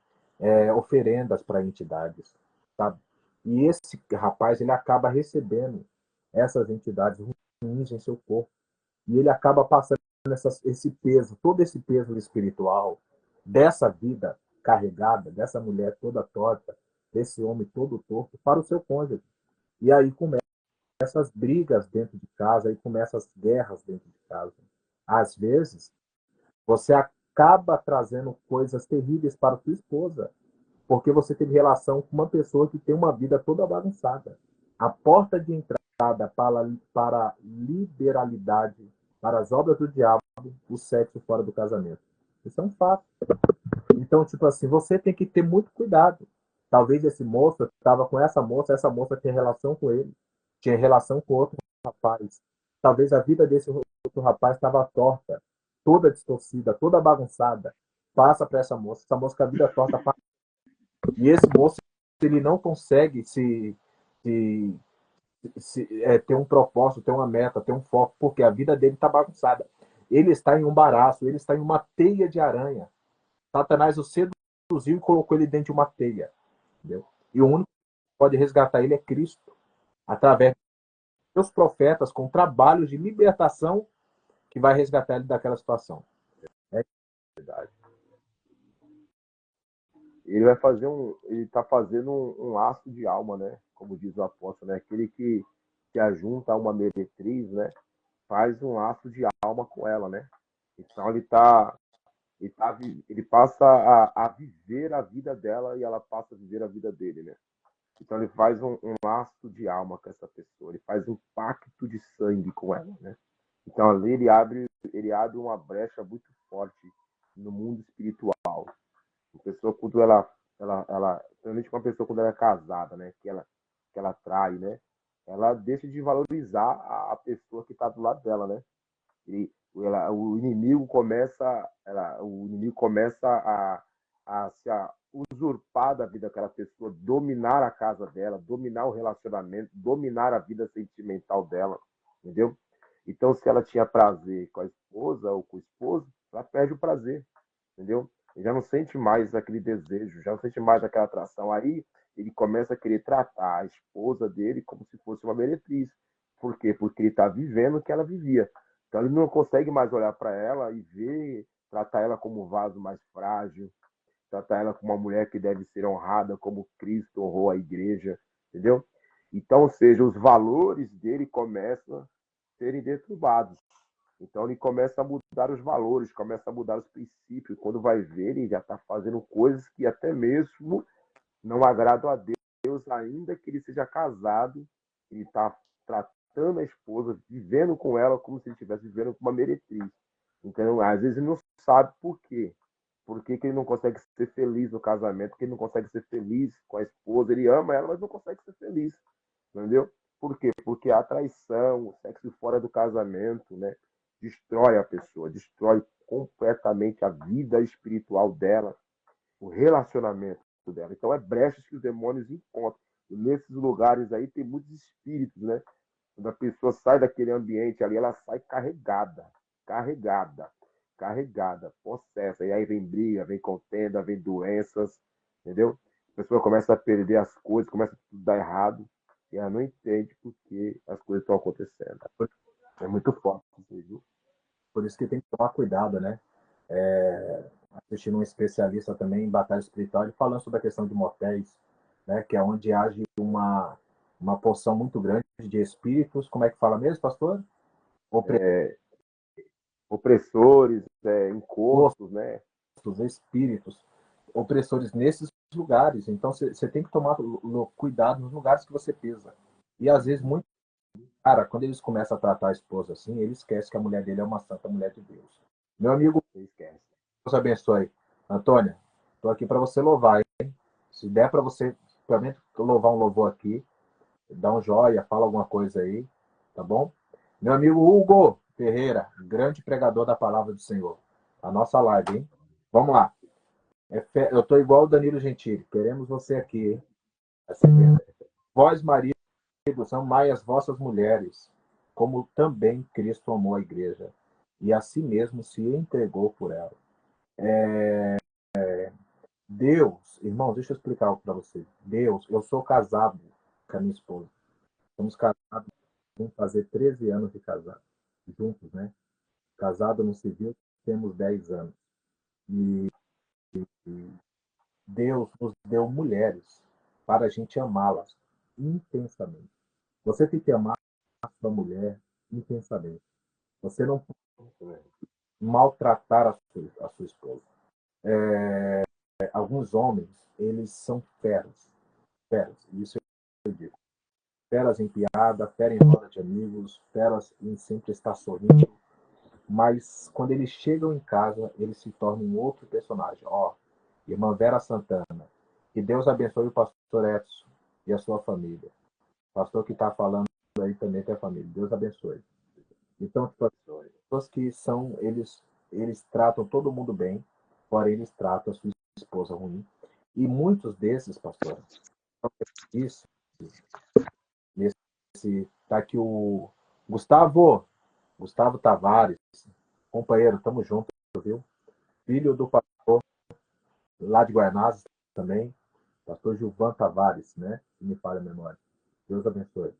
Speaker 1: oferendas para entidades, sabe? E esse rapaz ele acaba recebendo essas entidades ruins em seu corpo e ele acaba passando esse peso, todo esse peso espiritual dessa vida carregada, dessa mulher toda torta, desse homem todo torto para o seu cônjuge. E aí começam essas brigas dentro de casa, aí começam as guerras dentro de casa. Às vezes, você acaba trazendo coisas terríveis para a sua esposa, porque você teve relação com uma pessoa que tem uma vida toda bagunçada. A porta de entrada para a liberalidade, para as obras do diabo, o sexo fora do casamento. Isso é um fato. Então, tipo assim, você tem que ter muito cuidado. Talvez esse moço estava com essa moça tinha relação com ele, tinha relação com outro rapaz. Talvez a vida desse outro rapaz estava torta, toda distorcida, toda bagunçada. Passa para essa moça com a vida torta. E esse moço, ele não consegue se, ter um propósito, ter uma meta, ter um foco, porque a vida dele está bagunçada. Ele está em um embaraço, ele está em uma teia de aranha. Satanás o seduziu e colocou ele dentro de uma teia. Entendeu? E o único que pode resgatar ele é Cristo, através dos profetas, com trabalhos de libertação que vai resgatar ele daquela situação. É verdade.
Speaker 2: Ele está fazendo um laço de alma, né? Como diz o apóstolo, né? Aquele que ajunta a uma meretriz, né? Faz um laço de alma com ela, né? Então ele passa a viver a vida dela e ela passa a viver a vida dele, né? Então ele faz um laço de alma com essa pessoa, ele faz um pacto de sangue com ela, né? Então ali ele abre uma brecha muito forte no mundo espiritual. A pessoa quando principalmente uma pessoa quando ela é casada, né? Que ela trai, né? Ela deixa de valorizar a pessoa que está do lado dela, né? O inimigo começa a usurpar da vida daquela pessoa, dominar a casa dela, dominar o relacionamento, dominar a vida sentimental dela, entendeu? Então, se ela tinha prazer com a esposa ou com o esposo, ela perde o prazer, entendeu? Ele já não sente mais aquele desejo, já não sente mais aquela atração. Aí ele começa a querer tratar a esposa dele como se fosse uma meretriz. Por quê? Porque ele está vivendo o que ela vivia. Então ele não consegue mais olhar para ela e ver, tratar ela como um vaso mais frágil, tratar ela como uma mulher que deve ser honrada como Cristo honrou a igreja, entendeu? Então, ou seja, os valores dele começam a serem deturbados. Então ele começa a mudar os valores, começa a mudar os princípios. Quando vai ver, ele já está fazendo coisas que até mesmo não agradam a Deus, ainda que ele seja casado, ele está tratando a esposa, vivendo com ela como se ele estivesse vivendo com uma meretriz. Então, às vezes, ele não sabe por quê. Por que, que ele não consegue ser feliz no casamento, que ele não consegue ser feliz com a esposa. Ele ama ela, mas não consegue ser feliz. Entendeu? Por quê? Porque a traição, o sexo fora do casamento, né? Destrói a pessoa, destrói completamente a vida espiritual dela, o relacionamento dela. Então é brechas que os demônios encontram. E nesses lugares aí tem muitos espíritos, né? Quando a pessoa sai daquele ambiente ali, ela sai carregada, carregada, carregada, possessa. E aí vem briga, vem contenda, vem doenças, entendeu? A pessoa começa a perder as coisas, começa a tudo dar errado, e ela não entende por que as coisas estão acontecendo. É muito forte isso aí, viu?
Speaker 1: Por isso que tem que tomar cuidado, né? Assistindo um especialista também em batalha espiritual, ele falando sobre a questão de motéis, né? Que é onde age uma porção muito grande de espíritos, como é que fala mesmo, pastor?
Speaker 2: Opressores, encostos, né?
Speaker 1: Espíritos opressores nesses lugares. Então você tem que tomar cuidado nos lugares que você pisa. E às vezes, muito, cara, quando eles começam a tratar a esposa assim, ele esquece que a mulher dele é uma santa mulher de Deus. Meu amigo,
Speaker 2: Você esquece.
Speaker 1: Deus abençoe. Antônia, estou aqui para você louvar, hein? Se der para você, pelo menos, louvar um louvor aqui, dá um joia, fala alguma coisa aí, tá bom? Meu amigo Hugo Ferreira, grande pregador da palavra do Senhor. A nossa live, hein? Vamos lá. Eu tô igual o Danilo Gentili. Queremos você aqui, hein? Assim, vós, maridos, amai as vossas mulheres, como também Cristo amou a igreja, e a si mesmo se entregou por ela. Deus, irmão, deixa eu explicar algo para você. Deus, eu sou casado com a minha esposa. Somos casados, vamos fazer 13 anos de casado. Juntos, né? Casado no civil, temos 10 anos. E Deus nos deu mulheres para a gente amá-las intensamente. Você tem que amar a sua mulher intensamente. Você não pode maltratar a sua esposa. Alguns homens, eles são feras. Feras. Isso eu digo. Feras em piada, feras em roda de amigos, feras em sempre estar sorrindo. Mas quando eles chegam em casa, eles se tornam um outro personagem. Ó, irmã Vera Santana, que Deus abençoe o pastor Edson e a sua família. O pastor que está falando aí também tem a família. Deus abençoe. Então, tipo, as pessoas que são, eles tratam todo mundo bem, porém eles tratam a sua esposa ruim. E muitos desses, pastor, isso, nesse, tá aqui o Gustavo Tavares, companheiro, tamo junto, viu? Filho do pastor lá de Guaianazes também, pastor Gilvan Tavares, né? Se me falha a memória. Deus abençoe.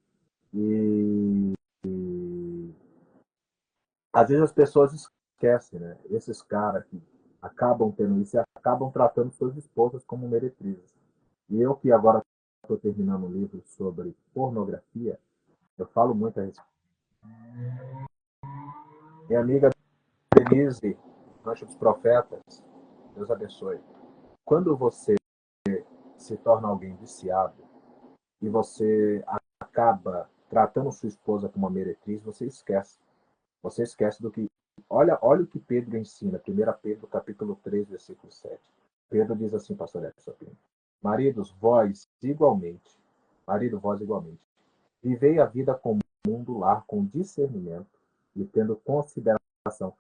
Speaker 1: E às vezes as pessoas esquecem, né? Esses caras que acabam tendo isso e acabam tratando suas esposas como meretrizes. E eu que agora estou terminando um livro sobre pornografia, eu falo muito a respeito. Minha amiga Denise, Rancho dos Profetas, Deus abençoe. Quando você se torna alguém viciado e você acaba tratando sua esposa como uma meretriz, você esquece. Você esquece do que. Olha o que Pedro ensina, 1 Pedro capítulo 3, versículo 7. Pedro diz assim, pastor Edson Pino, maridos, vós igualmente, vivei a vida comum do lar com discernimento e tendo consideração.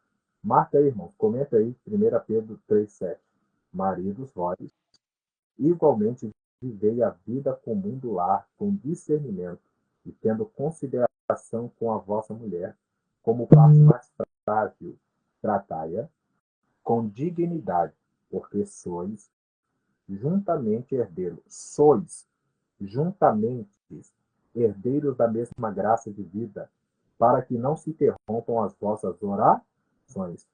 Speaker 1: Marca aí, irmão, comenta aí, 1 Pedro 3, 7. Maridos, vós igualmente vivei a vida comum do lar com discernimento e tendo consideração com a vossa mulher, como parte mais frágil, tratai-a com dignidade, porque sois juntamente herdeiros da mesma graça de vida, para que não se interrompam as vossas orações.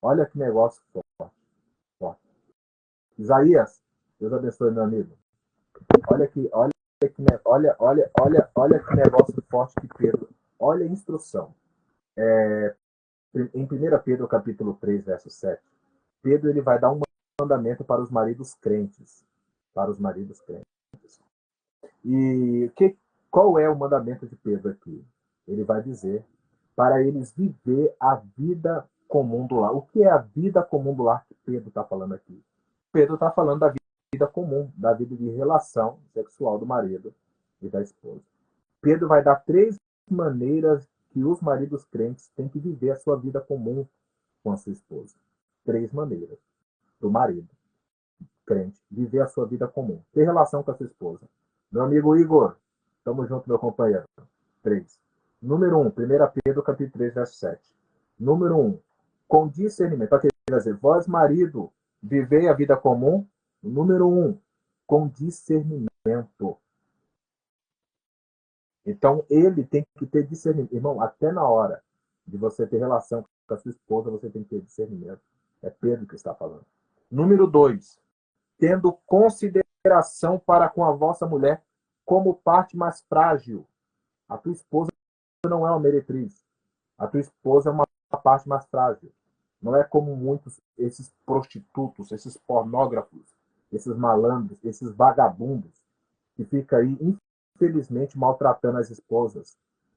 Speaker 1: Olha que negócio forte. forte. Isaías, Deus abençoe, meu amigo. Olha que negócio forte que Pedro. Olha a instrução. Em 1 Pedro, capítulo 3, verso 7, Pedro ele vai dar um mandamento para os maridos crentes. Para os maridos crentes. E qual é o mandamento de Pedro aqui? Ele vai dizer para eles viver a vida comum do lar. O que é a vida comum do lar que Pedro está falando aqui? Pedro está falando da vida comum, da vida de relação sexual do marido e da esposa. Pedro vai dar 3 maneiras que os maridos crentes têm que viver a sua vida comum com a sua esposa. 3 maneiras do marido crente viver a sua vida comum, ter relação com a sua esposa. Meu amigo Igor, tamo junto, meu companheiro. 3. Número 1, 1 Pedro, capítulo 3, verso 7. Número 1, com discernimento. Aqui vai dizer, vós, marido, vivei a vida comum. Número 1, com discernimento. Então, ele tem que ter discernimento. Irmão, até na hora de você ter relação com a sua esposa, você tem que ter discernimento. É Pedro que está falando. Número 2, tendo consideração para com a vossa mulher como parte mais frágil. A tua esposa não é uma meretriz. A tua esposa é uma parte mais frágil. Não é como muitos, esses prostitutos, esses pornógrafos, esses malandros, esses vagabundos, que ficam aí, infelizmente, maltratando as esposas.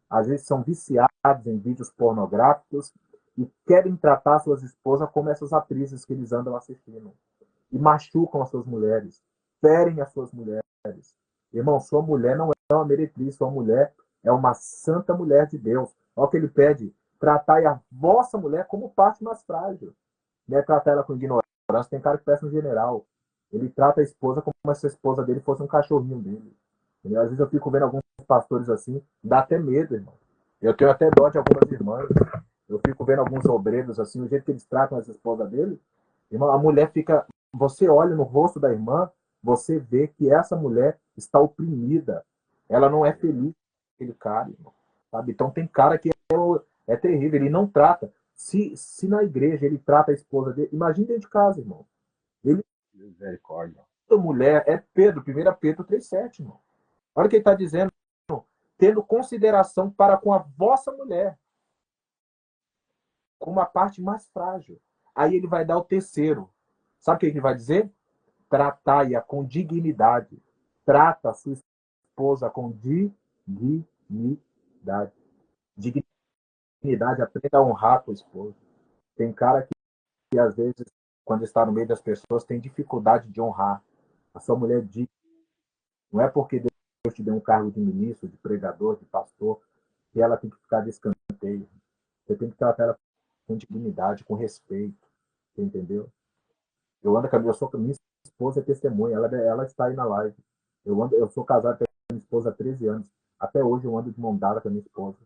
Speaker 1: Às vezes são viciados em vídeos pornográficos e querem tratar suas esposas como essas atrizes que eles andam assistindo. E machucam as suas mulheres, ferem as suas mulheres. Irmão, sua mulher não é uma meretriz, sua mulher é uma santa mulher de Deus. Olha o que ele pede, tratai a vossa mulher como parte mais frágil. Não é tratar ela com ignorância. Tem cara que parece um general. Ele trata a esposa como se a esposa dele fosse um cachorrinho dele. E às vezes eu fico vendo alguns pastores assim, dá até medo, irmão. Eu tenho até dó de algumas irmãs. Eu fico vendo alguns obreiros assim, o jeito que eles tratam as esposas dele. Irmão, a mulher fica. Você olha no rosto da irmã, você vê que essa mulher está oprimida. Ela não é feliz com aquele cara, irmão. Sabe? Então tem cara que é terrível, ele não trata. Se na igreja ele trata a esposa dele, imagina dentro de casa, irmão. Ele,
Speaker 2: Misericórdia.
Speaker 1: toda mulher, é Pedro, 1 Pedro 3,7, irmão. Olha o que ele está dizendo, tendo consideração para com a vossa mulher, como a parte mais frágil. Aí ele vai dar o terceiro. Sabe o que ele vai dizer? Tratai-a com dignidade. Trata a sua esposa com dignidade. Dignidade, aprenda a honrar a tua esposa. Tem cara que às vezes, quando está no meio das pessoas, tem dificuldade de honrar. A sua mulher é digna. Não é porque Deus te deu um cargo de ministro, de pregador, de pastor, que ela tem que ficar de escanteio. Você tem que tratar ela com dignidade, com respeito. Você entendeu? Eu ando com a minha esposa é testemunha, ela está aí na live. Eu sou casado com a minha esposa há 13 anos. Até hoje eu ando de mão dada com a minha esposa.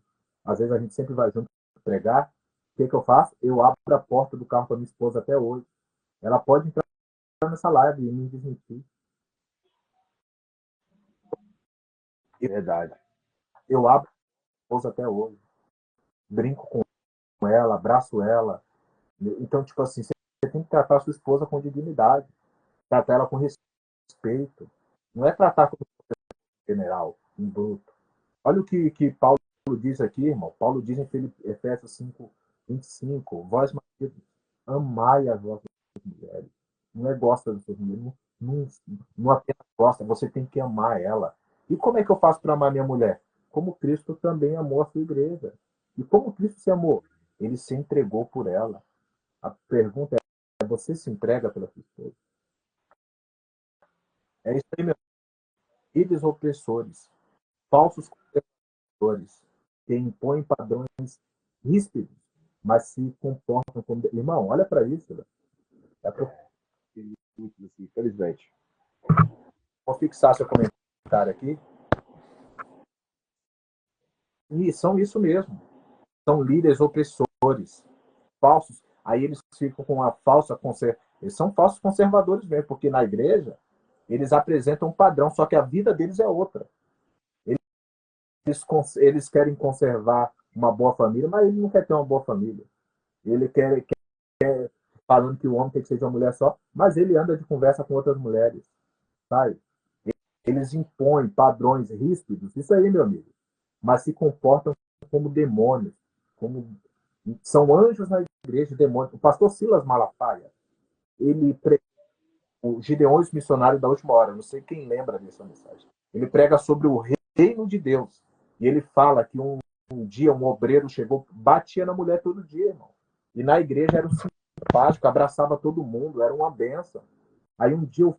Speaker 1: Às vezes a gente sempre vai junto pregar. O que eu faço? Eu abro a porta do carro para minha esposa até hoje. Ela pode entrar nessa live e me desmentir.
Speaker 2: Verdade.
Speaker 1: Eu abro a esposa até hoje. Brinco com ela, abraço ela. Então, tipo assim, você tem que tratar a sua esposa com dignidade. Tratar ela com respeito. Não é tratar como general, um bruto. Olha o que Paulo diz aqui, irmão. Paulo diz em Efésios 5:25, vós, maridos, amai as vossas mulheres. Não é gosta das suas mulheres, não apenas gosta, você tem que amar ela. E como é que eu faço para amar minha mulher? Como Cristo também amou a sua igreja. E como Cristo se amou? Ele se entregou por ela. A pergunta é, você se entrega pela sua esposa? É isso aí, meu. Líderes opressores, falsos conservadores, que impõem padrões ríspidos, mas se comportam como. Irmão, olha para isso. É pra...
Speaker 2: Infelizmente.
Speaker 1: Vou fixar seu comentário aqui. E são isso mesmo. São líderes opressores, falsos. Aí eles ficam com a falsa conservação. Eles são falsos conservadores mesmo, porque na igreja eles apresentam um padrão, só que a vida deles é outra. Eles querem conservar uma boa família, mas ele não quer ter uma boa família. Ele quer falando que o homem tem que ser de uma mulher só, mas ele anda de conversa com outras mulheres, sabe? Eles impõem padrões ríspidos, isso aí, meu amigo, mas se comportam como demônios, como são anjos na igreja, demônios. O pastor Silas Malafaia, ele o Gideões Missionário da Última Hora, não sei quem lembra dessa mensagem. Ele prega sobre o reino de Deus. E ele fala que um dia um obreiro chegou, batia na mulher todo dia, irmão. E na igreja era um simpático, abraçava todo mundo, era uma benção. Aí um dia o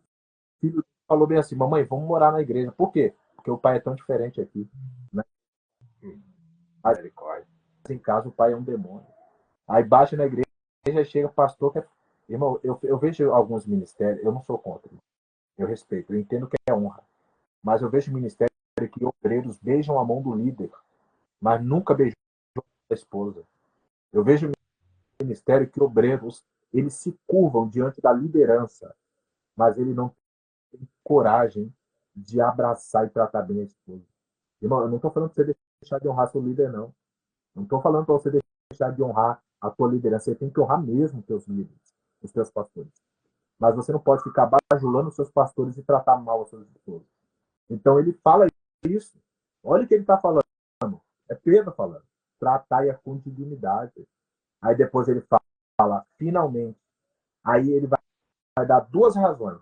Speaker 1: filho falou bem assim: mamãe, vamos morar na igreja. Por quê? Porque o pai é tão diferente aqui. Né? Mas em casa o pai é um demônio. Aí bate na igreja, chega pastor que é... Irmão, eu vejo alguns ministérios, eu não sou contra, eu respeito, eu entendo que é honra, mas eu vejo ministério que obreiros beijam a mão do líder, mas nunca beijou a esposa. Eu vejo ministério que obreiros, eles se curvam diante da liderança, mas ele não tem coragem de abraçar e tratar bem a esposa. Irmão, eu não estou falando para você deixar de honrar seu líder, não. Não estou falando para você deixar de honrar a tua liderança. Você tem que honrar mesmo os teus líderes, os teus pastores. Mas você não pode ficar bajulando os seus pastores e tratar mal as suas esposas. Então ele fala isso. Olha o que ele está falando. É Pedro falando. Tratai-a com dignidade. Aí depois ele fala, finalmente. Aí ele vai dar duas razões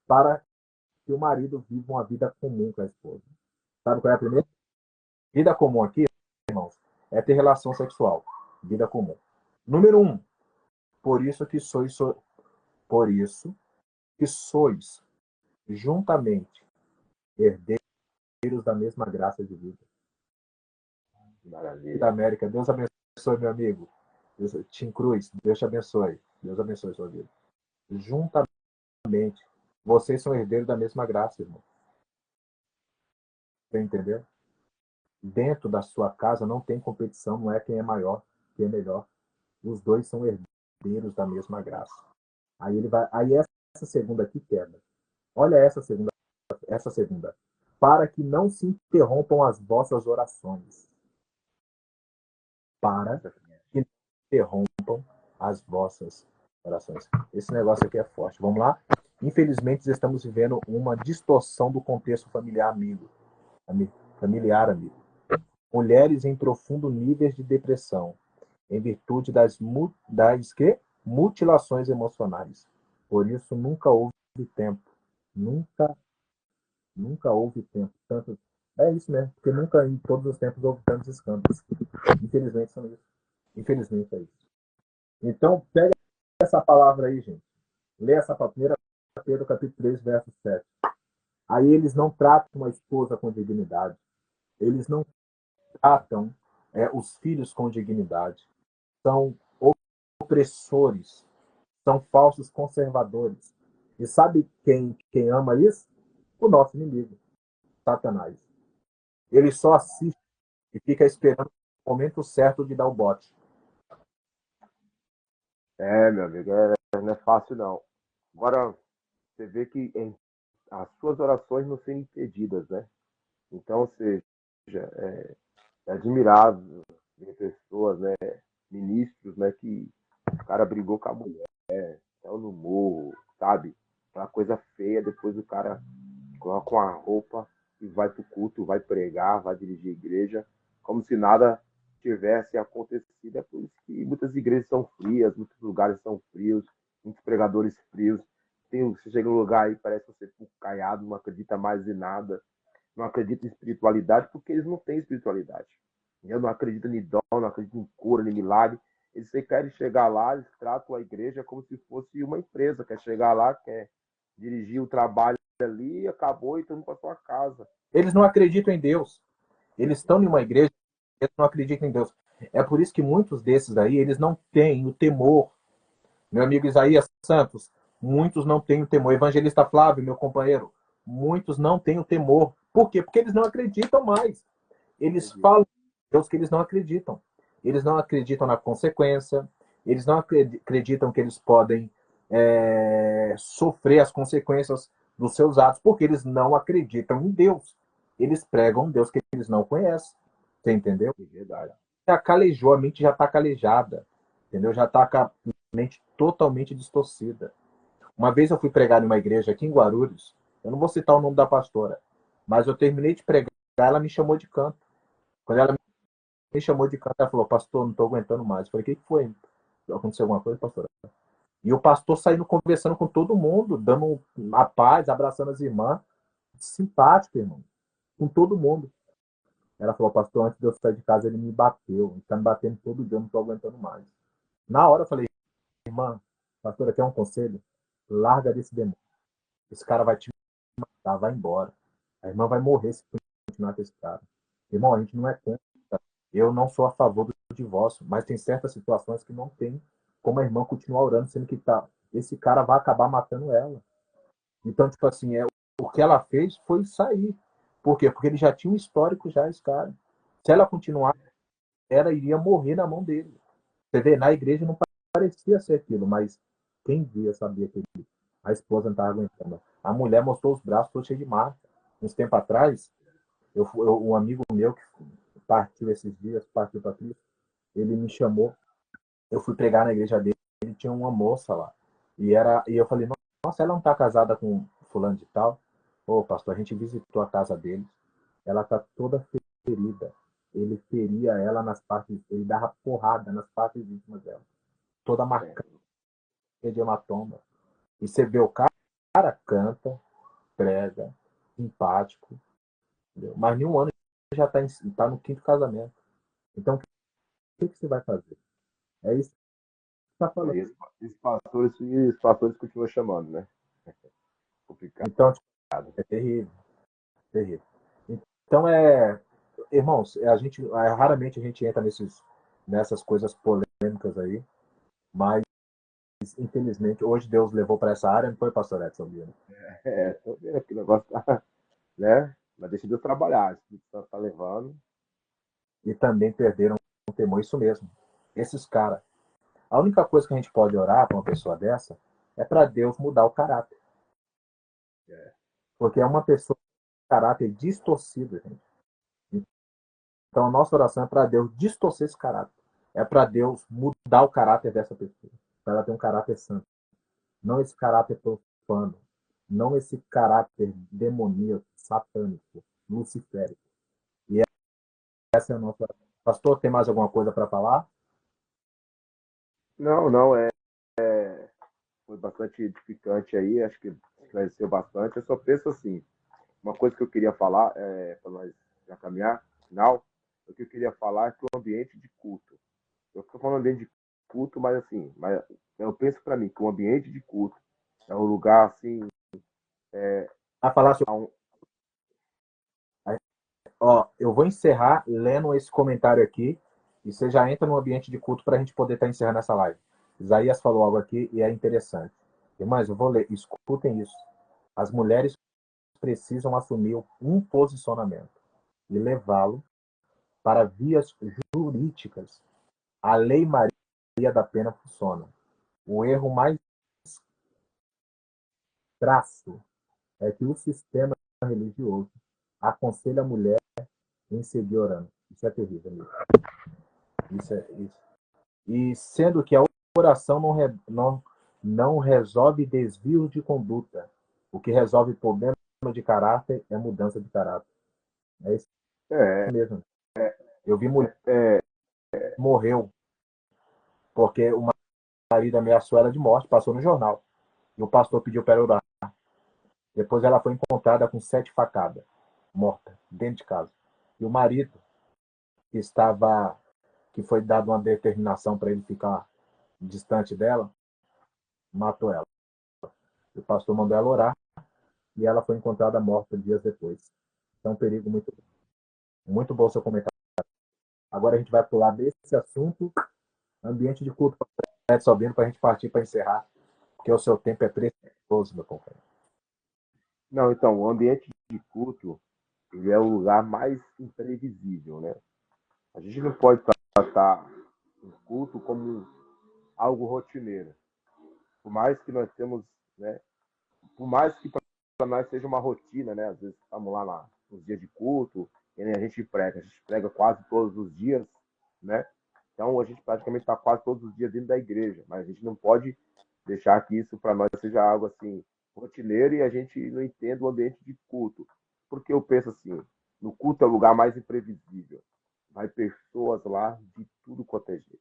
Speaker 1: para que o marido viva uma vida comum com a esposa. Sabe qual é a primeira? Vida comum aqui, irmãos, é ter relação sexual. Vida comum. Número um, por isso que por isso que sois juntamente herdeiros da mesma graça de vida.
Speaker 2: Maravilha.
Speaker 1: Da América, Deus abençoe, meu amigo. Tim Cruz, Deus te abençoe. Deus abençoe a sua vida. Juntamente, vocês são herdeiros da mesma graça, irmão. Você entendeu? Dentro da sua casa não tem competição, não é quem é maior, quem é melhor. Os dois são herdeiros da mesma graça. Aí ele vai, aí essa segunda aqui quebra. Olha essa segunda. Para que não se interrompam as vossas orações. Para que não se interrompam as vossas orações. Esse negócio aqui é forte. Vamos lá? Infelizmente, estamos vivendo uma distorção do contexto familiar, amigo. Familiar, amigo. Mulheres em profundo níveis de depressão, em virtude das mutilações emocionais. Por isso, nunca houve tempo. Nunca houve tempo. Tanto, é isso mesmo, porque nunca em todos os tempos houve tantos escândalos. Infelizmente são isso. Infelizmente é isso. Então, pega essa palavra aí, gente. Lê essa primeira Pedro, capítulo 3, verso 7. Aí eles não tratam a esposa com dignidade. Eles não tratam os filhos com dignidade. São opressores. São falsos conservadores. E sabe quem ama isso? O nosso inimigo, Satanás. Ele só assiste e fica esperando o momento certo de dar o bote.
Speaker 2: Meu amigo, não é fácil não. Agora, você vê que as suas orações não serem impedidas, né? Então, ou seja, é admirável ver pessoas, né, ministros, né, que o cara brigou com a mulher, saiu no morro, sabe? Aquela coisa feia, depois o cara coloca uma roupa e vai pro culto, vai pregar, vai dirigir a igreja, como se nada tivesse acontecido. É por isso que muitas igrejas são frias, muitos lugares são frios, muitos pregadores frios. Você chega num lugar e parece que você é caiado, não acredita mais em nada, não acredita em espiritualidade, porque eles não têm espiritualidade. Eu não acredito em dom, não acredito em cura, nem milagre. Eles querem chegar lá, eles tratam a igreja como se fosse uma empresa. Quer chegar lá, quer dirigir o trabalho ali, acabou e estão para sua casa.
Speaker 1: Eles não acreditam em Deus. Eles estão em uma igreja, eles não acreditam em Deus. É por isso que muitos desses aí, eles não têm o temor. Meu amigo Isaías Santos, muitos não têm o temor. Evangelista Flávio, meu companheiro, muitos não têm o temor. Por quê? Porque eles não acreditam mais. Eles falam de Deus que eles não acreditam. Eles não acreditam na consequência, eles não acreditam que eles podem sofrer as consequências dos seus atos, porque eles não acreditam em Deus. Eles pregam um Deus que eles não conhecem. Você entendeu?
Speaker 2: É verdade.
Speaker 1: já calejou, a mente já está calejada, entendeu? Já está com a mente totalmente distorcida. Uma vez eu fui pregar em uma igreja aqui em Guarulhos, eu não vou citar o nome da pastora, mas eu terminei de pregar, ela me chamou de canto. Quando ela me chamou de canto, ela falou, pastor, não estou aguentando mais. Eu falei, o que foi? Aconteceu alguma coisa, pastora? E o pastor saindo conversando com todo mundo, dando a paz, abraçando as irmãs, simpático, irmão, com todo mundo. Ela falou, pastor, antes de eu sair de casa, ele me bateu. Ele está me batendo todo dia, eu não estou aguentando mais. Na hora eu falei, irmã, pastora, quer um conselho? Larga desse demônio. Esse cara vai te matar, vai embora. A irmã vai morrer se continuar com esse cara. Irmão, a gente não é contra. Eu não sou a favor do divórcio, mas tem certas situações que não tem como a irmã continuar orando, sendo que esse cara vai acabar matando ela. Então, tipo assim, o que ela fez foi sair. Por quê? Porque ele já tinha um histórico já, esse cara. Se ela continuar, ela iria morrer na mão dele. Você vê, na igreja não parecia ser aquilo, mas quem via sabia que a esposa não estava aguentando. A mulher mostrou os braços todos cheios de marca. Uns tempo atrás, um amigo meu que partiu esses dias, partiu para Cristo, ele me chamou, eu fui pregar na igreja dele, ele tinha uma moça lá. E eu falei, nossa, ela não está casada com fulano de tal? Ô, pastor, a gente visitou a casa dele, ela está toda ferida. Ele feria ela nas partes, ele dava porrada nas partes íntimas dela. Toda
Speaker 2: É,
Speaker 1: marcada de hematoma. E você vê o cara canta, prega, simpático, entendeu? Mas em um ano já está no quinto casamento. Então, o que você vai fazer? É isso que você está falando.
Speaker 2: esses pastores continuam chamando, né? Complicado.
Speaker 1: Então, tipo, é terrível, terrível. Então, irmãos, raramente a gente entra nessas coisas polêmicas aí, mas infelizmente hoje Deus levou para essa área, não foi, pastor Edson Bino?
Speaker 2: Tô vendo que o negócio tá, né? Mas deixa Deus trabalhar. O Espírito Santo tá levando.
Speaker 1: E também perderam o temor, isso mesmo. Esses caras. A única coisa que a gente pode orar para uma pessoa dessa é para Deus mudar o caráter.
Speaker 2: É,
Speaker 1: Porque é uma pessoa com caráter distorcido, gente. Então a nossa oração é para Deus distorcer esse caráter. É para Deus mudar o caráter dessa pessoa. Para ela ter um caráter santo. Não esse caráter profano. Não esse caráter demoníaco, satânico, luciférico. E essa é a nossa oração. Pastor, tem mais alguma coisa para falar?
Speaker 2: não, não, foi bastante edificante aí, acho que esclareceu bastante. Eu só penso assim, uma coisa que eu queria falar, para nós já caminhar, no final, o que eu queria falar é que o ambiente de culto. Eu estou falando ambiente de culto, mas assim, eu penso para mim que o ambiente de culto é um lugar assim,
Speaker 1: Vai falar sobre.
Speaker 2: um,
Speaker 1: Ó, eu vou encerrar lendo esse comentário aqui e você já entra no ambiente de culto para a gente poder estar encerrando essa live. Isaías falou algo aqui e é interessante. Irmãs, eu vou ler, escutem isso. As mulheres precisam assumir um posicionamento e levá-lo para vias jurídicas. A Lei Maria da Penha funciona. O erro mais crasso é que o sistema religioso aconselha a mulher em seguir orando. Isso é terrível, amigo. Isso é isso. E sendo que a oração não resolve desvio de conduta. O que resolve problema de caráter é mudança de caráter. É isso
Speaker 2: é,
Speaker 1: mesmo. Eu vi mulher
Speaker 2: é,
Speaker 1: que morreu porque o marido ameaçou ela de morte, passou no jornal. E o pastor pediu para ela orar. Depois ela foi encontrada com 7 facadas, morta, dentro de casa. E o marido, que estava, que foi dado uma determinação para ele ficar distante dela, matou ela. O pastor mandou ela orar e ela foi encontrada morta dias depois. Então, é um perigo muito, muito bom seu comentário. Agora a gente vai pular desse assunto, ambiente de culto, Edson Bino, para a gente partir para encerrar, porque o seu tempo é precioso, meu companheiro.
Speaker 2: não, então, o ambiente de culto, ele é o lugar mais imprevisível, né? A gente não pode tratar o culto como algo rotineiro. Por mais que nós temos, né? Por mais que para nós seja uma rotina, né? Às vezes estamos lá nos dias de culto, e a gente prega quase todos os dias, né? Então a gente praticamente está quase todos os dias dentro da igreja, mas a gente não pode deixar que isso para nós seja algo assim rotineiro e a gente não entenda o ambiente de culto. Porque eu penso assim, no culto é o lugar mais imprevisível. Vai pessoas lá de tudo quanto é jeito.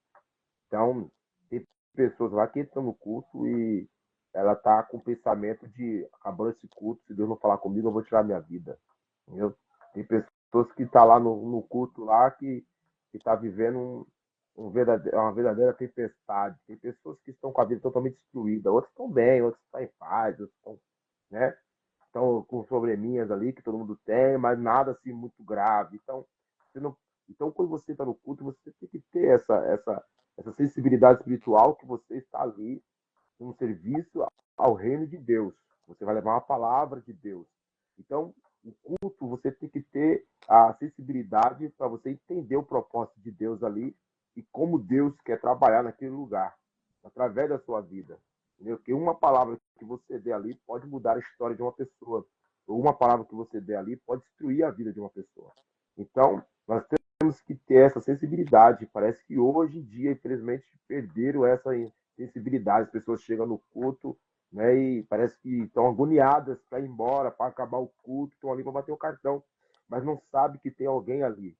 Speaker 2: Então, tem pessoas lá que entram no culto e ela tá com o pensamento de acabando esse culto, se Deus não falar comigo, eu vou tirar minha vida. Entendeu? Tem pessoas que tá lá no culto lá que tá vivendo uma verdadeira tempestade. Tem pessoas que estão com a vida totalmente destruída, outros estão bem, outros estão em paz, outros estão, né? Estão com probleminhas ali que todo mundo tem, mas nada assim muito grave. Então, você não, então quando você está no culto, você tem que ter essa sensibilidade espiritual que você está ali um serviço ao reino de Deus. Você vai levar uma palavra de Deus. Então, o culto, você tem que ter a sensibilidade para você entender o propósito de Deus ali e como Deus quer trabalhar naquele lugar, através da sua vida. Entendeu? Porque uma palavra que você dê ali pode mudar a história de uma pessoa. Ou uma palavra que você dê ali pode destruir a vida de uma pessoa. Então, nós temos que ter essa sensibilidade. Parece que hoje em dia, infelizmente, perderam essa sensibilidade. As pessoas chegam no culto, né, e parece que estão agoniadas para ir embora, para acabar o culto, estão ali para bater o cartão, mas não sabe que tem alguém ali.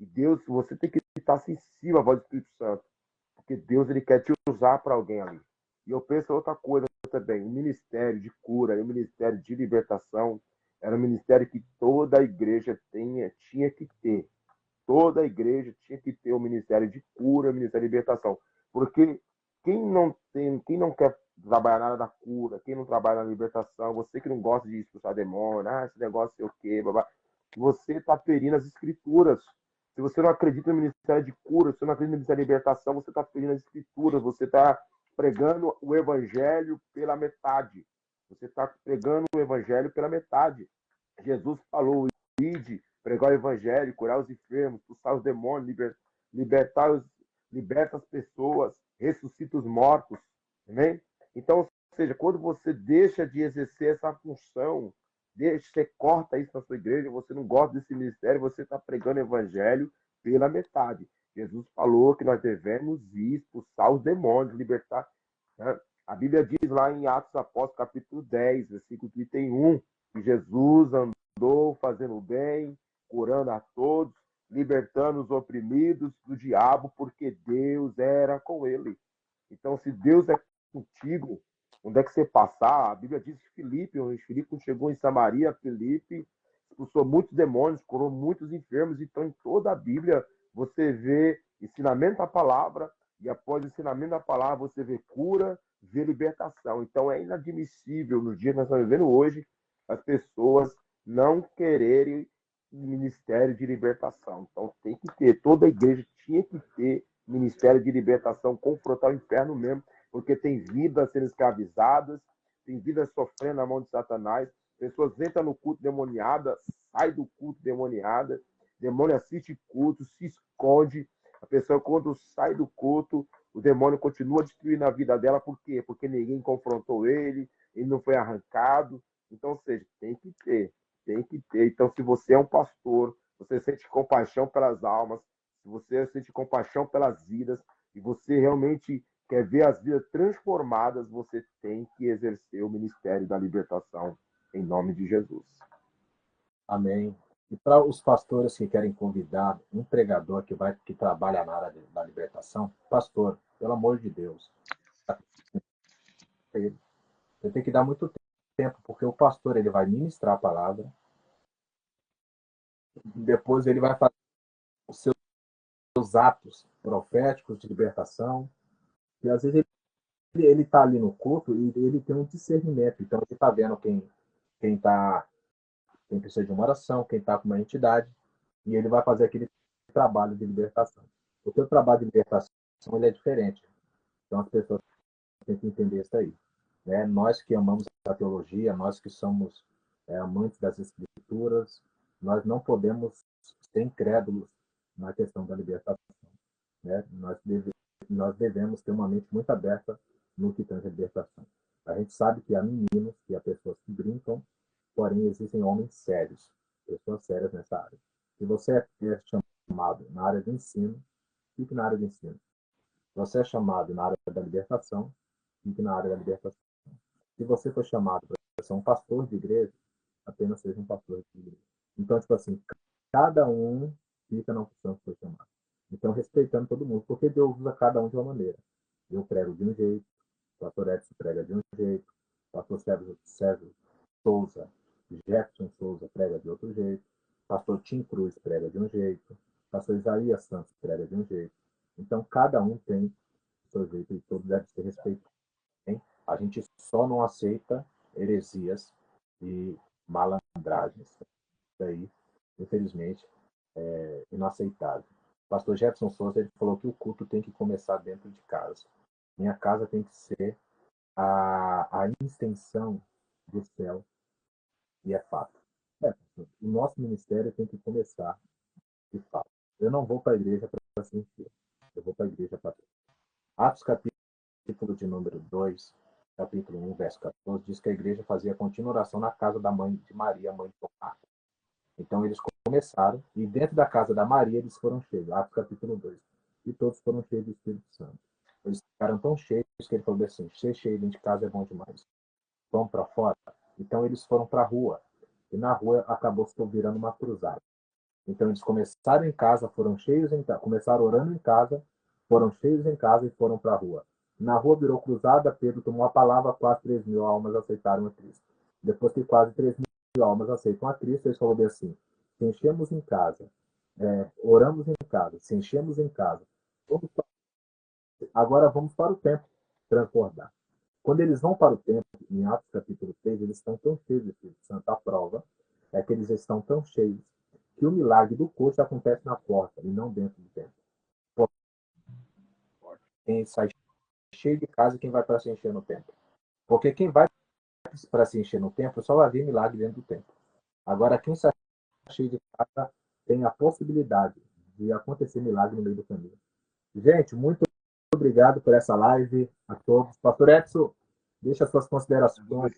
Speaker 2: E Deus, você tem que estar sensível à voz do Espírito Santo, porque Deus ele quer te usar para alguém ali. E eu penso outra coisa também, o ministério de cura, o ministério de libertação, era um ministério que toda a igreja tinha que ter. Toda a igreja tinha que ter o ministério de cura, o ministério de libertação. Porque quem não quer trabalhar na área da cura, quem não trabalha na libertação, você que não gosta de expulsar demônio, esse negócio sei o quê, babá, você está ferindo as escrituras. Se você não acredita no ministério de cura, se você não acredita no ministério de libertação, você está ferindo as escrituras, você está pregando o evangelho pela metade. Você está pregando o evangelho pela metade. Jesus falou, ide, pregar o evangelho, curar os enfermos, expulsar os demônios, liberta as pessoas, ressuscita os mortos. Amém? Então, ou seja, quando você deixa de exercer essa função, você corta isso na sua igreja, você não gosta desse ministério, você está pregando o evangelho pela metade. Jesus falou que nós devemos ir expulsar os demônios, libertar. Né? A Bíblia diz lá em Atos Apóstolos, capítulo 10, versículo 31, que Jesus andou fazendo o bem, curando a todos, libertando os oprimidos do diabo, porque Deus era com ele. Então, se Deus é contigo, onde é que você passar? A Bíblia diz que Filipe chegou em Samaria, Filipe expulsou muitos demônios, curou muitos enfermos. Então, em toda a Bíblia, você vê ensinamento da palavra, e após o ensinamento da palavra, você vê cura, vê libertação. Então, é inadmissível, no dia que nós estamos vivendo hoje, as pessoas não quererem ministério de libertação. Então, tem que ter, toda a igreja tinha que ter ministério de libertação, confrontar o inferno mesmo, porque tem vidas sendo escravizadas, tem vidas sofrendo na mão de Satanás, pessoas entram no culto demoniada, sai do culto demoniada, demônio assiste culto, se esconde, a pessoa quando sai do culto, o demônio continua destruindo a vida dela, por quê? Porque ninguém confrontou ele não foi arrancado, então, ou seja, tem que ter, tem que ter. Então, se você é um pastor, você sente compaixão pelas almas, se você sente compaixão pelas vidas e você realmente quer ver as vidas transformadas, você tem que exercer o ministério da libertação em nome de Jesus.
Speaker 1: Amém. E para os pastores que querem convidar um pregador que trabalha na área da libertação, pastor, pelo amor de Deus, você tem que dar muito tempo, porque o pastor ele vai ministrar a palavra, depois ele vai fazer os seus atos proféticos de libertação, e às vezes ele está ali no culto e ele tem um discernimento, então ele está vendo quem tá, quem precisa de uma oração, quem está com uma entidade, e ele vai fazer aquele trabalho de libertação. O seu trabalho de libertação ele é diferente, então as pessoas têm que entender isso aí. Né? Nós que amamos a teologia, nós que somos amantes das escrituras, nós não podemos ser incrédulos na questão da libertação. Né? Nós devemos ter uma mente muito aberta no que tange a libertação. A gente sabe que há meninos, que há pessoas que brincam, porém existem homens sérios, pessoas sérias nessa área. Se você é chamado na área de ensino, fique na área do ensino. Se você é chamado na área da libertação, fique na área da libertação. Se você for chamado para ser um pastor de igreja, apenas seja um pastor de igreja. Então, tipo assim, cada um fica na opção que foi chamado. Então, respeitando todo mundo, porque Deus usa cada um de uma maneira. Eu prego de um jeito, o pastor Edson prega de um jeito, o pastor Sérgio Souza, Jefferson Souza prega de outro jeito, o pastor Tim Cruz prega de um jeito, o pastor Isaías Santos prega de um jeito. Então, cada um tem o seu jeito e todos devem ser respeitados. Hein? A gente só não aceita heresias e malandragens. Isso aí, infelizmente, é inaceitável. O pastor Jefferson Souza ele falou que o culto tem que começar dentro de casa. Minha casa tem que ser a extensão do céu, e é fato. O nosso ministério tem que começar de fato. Eu não vou para a igreja para se encher. Eu vou para a igreja para. Atos capítulo de número 2, capítulo 1, verso 14, diz que a igreja fazia continuação na casa da mãe de Maria, mãe de Tomás. Então eles começaram, e dentro da casa da Maria eles foram cheios. Atos capítulo 2. E todos foram cheios do Espírito Santo. Eles ficaram tão cheios que ele falou assim: ser cheio dentro de casa é bom demais. Vamos para fora. Então eles foram para a rua. E na rua acabou se virando uma cruzada. Então eles começaram em casa, foram cheios em casa, começaram orando em casa, foram cheios em casa e foram para a rua. Na rua virou cruzada, Pedro tomou a palavra, quase 3.000 almas aceitaram a Cristo. Depois que quase 3.000 almas aceitam a Cristo, eles falaram assim: se enchemos em casa, oramos em casa, se enchemos em casa, agora vamos para o templo transbordar. Quando eles vão para o templo, em Atos capítulo 3, eles estão tão cheios do Espírito Santo. A prova é que eles estão tão cheios que o milagre do coxo acontece na porta e não dentro do templo. Quem sai cheio de casa e quem vai para se encher no templo. Porque quem vai para se encher no templo só vai ver milagre dentro do templo. Agora, quem sai cheio de casa tem a possibilidade de acontecer milagre no meio do caminho. Gente, muito obrigado por essa live a todos. Pastor Edson, deixa suas considerações.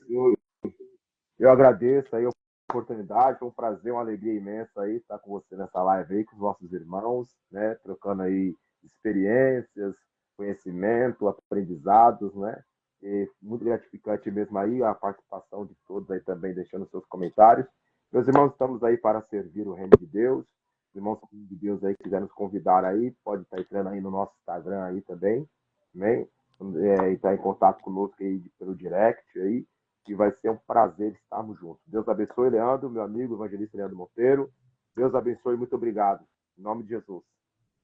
Speaker 2: Eu agradeço aí a oportunidade, foi um prazer, uma alegria imensa aí estar com você nessa live aí, com os nossos irmãos, né, trocando aí experiências, conhecimento, aprendizados, né, e muito gratificante mesmo aí a participação de todos aí também, deixando seus comentários. Meus irmãos, estamos aí para servir o reino de Deus. Os irmãos de Deus aí quiser nos convidar aí, pode estar entrando aí no nosso Instagram aí também, né, e estar em contato conosco aí pelo direct aí, que vai ser um prazer estarmos juntos. Deus abençoe, Leandro, meu amigo, evangelista Leandro Monteiro. Deus abençoe, muito obrigado. Em nome de Jesus.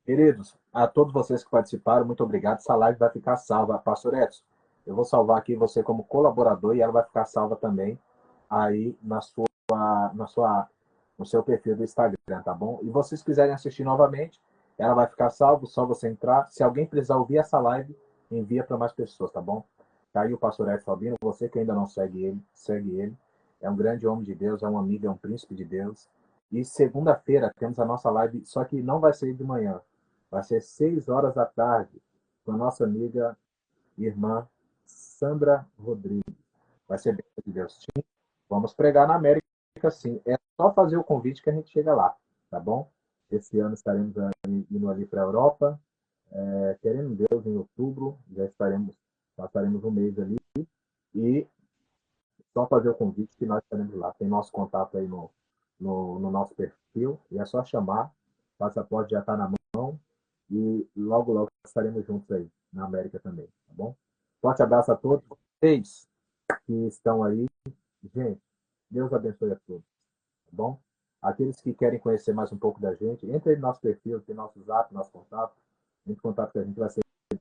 Speaker 1: Queridos, a todos vocês que participaram, muito obrigado. Essa live vai ficar salva. Pastor Edson, eu vou salvar aqui você como colaborador e ela vai ficar salva também aí no seu perfil do Instagram, tá bom? E vocês quiserem assistir novamente, ela vai ficar salva, só você entrar. Se alguém precisar ouvir essa live, envia para mais pessoas, tá bom? Tá aí o pastor Edson Albino, você que ainda não segue ele, segue ele. É um grande homem de Deus, é um amigo, é um príncipe de Deus. E segunda-feira temos a nossa live, só que não vai ser de manhã. Vai ser 6 horas da tarde, com a nossa amiga e irmã Sandra Rodrigues. Vai ser bem de Deus. Sim, vamos pregar na América, sim. É só fazer o convite que a gente chega lá, tá bom? Esse ano estaremos indo ali para a Europa. Querendo Deus, em outubro, passaremos um mês ali. E só fazer o convite que nós estaremos lá. Tem nosso contato aí no nosso perfil. E é só chamar. O passaporte já está na mão. E logo, logo estaremos juntos aí, na América também, tá bom? Forte abraço a todos vocês que estão aí. Gente, Deus abençoe a todos, tá bom? Aqueles que querem conhecer mais um pouco da gente, entre aí no nosso perfil, tem nosso zap, nosso contato. Entre em contato com a gente,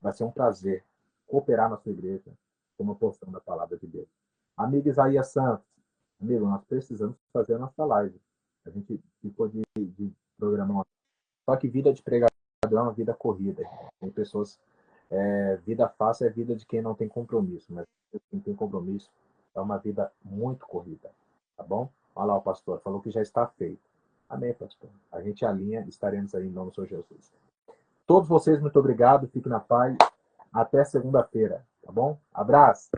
Speaker 1: vai ser um prazer cooperar na sua igreja com uma porção da palavra de Deus. Amigo Isaías Santos, amigo, nós precisamos fazer a nossa live. A gente ficou de programar uma. Só que vida de pregador é uma vida corrida. Tem pessoas. Vida fácil é vida de quem não tem compromisso, mas quem tem compromisso é uma vida muito corrida. Tá bom? Olha lá o pastor, falou que já está feito. Amém, pastor. A gente alinha, estaremos aí em nome do Senhor Jesus. Todos vocês, muito obrigado. Fiquem na paz. Até segunda-feira. Tá bom? Abraço.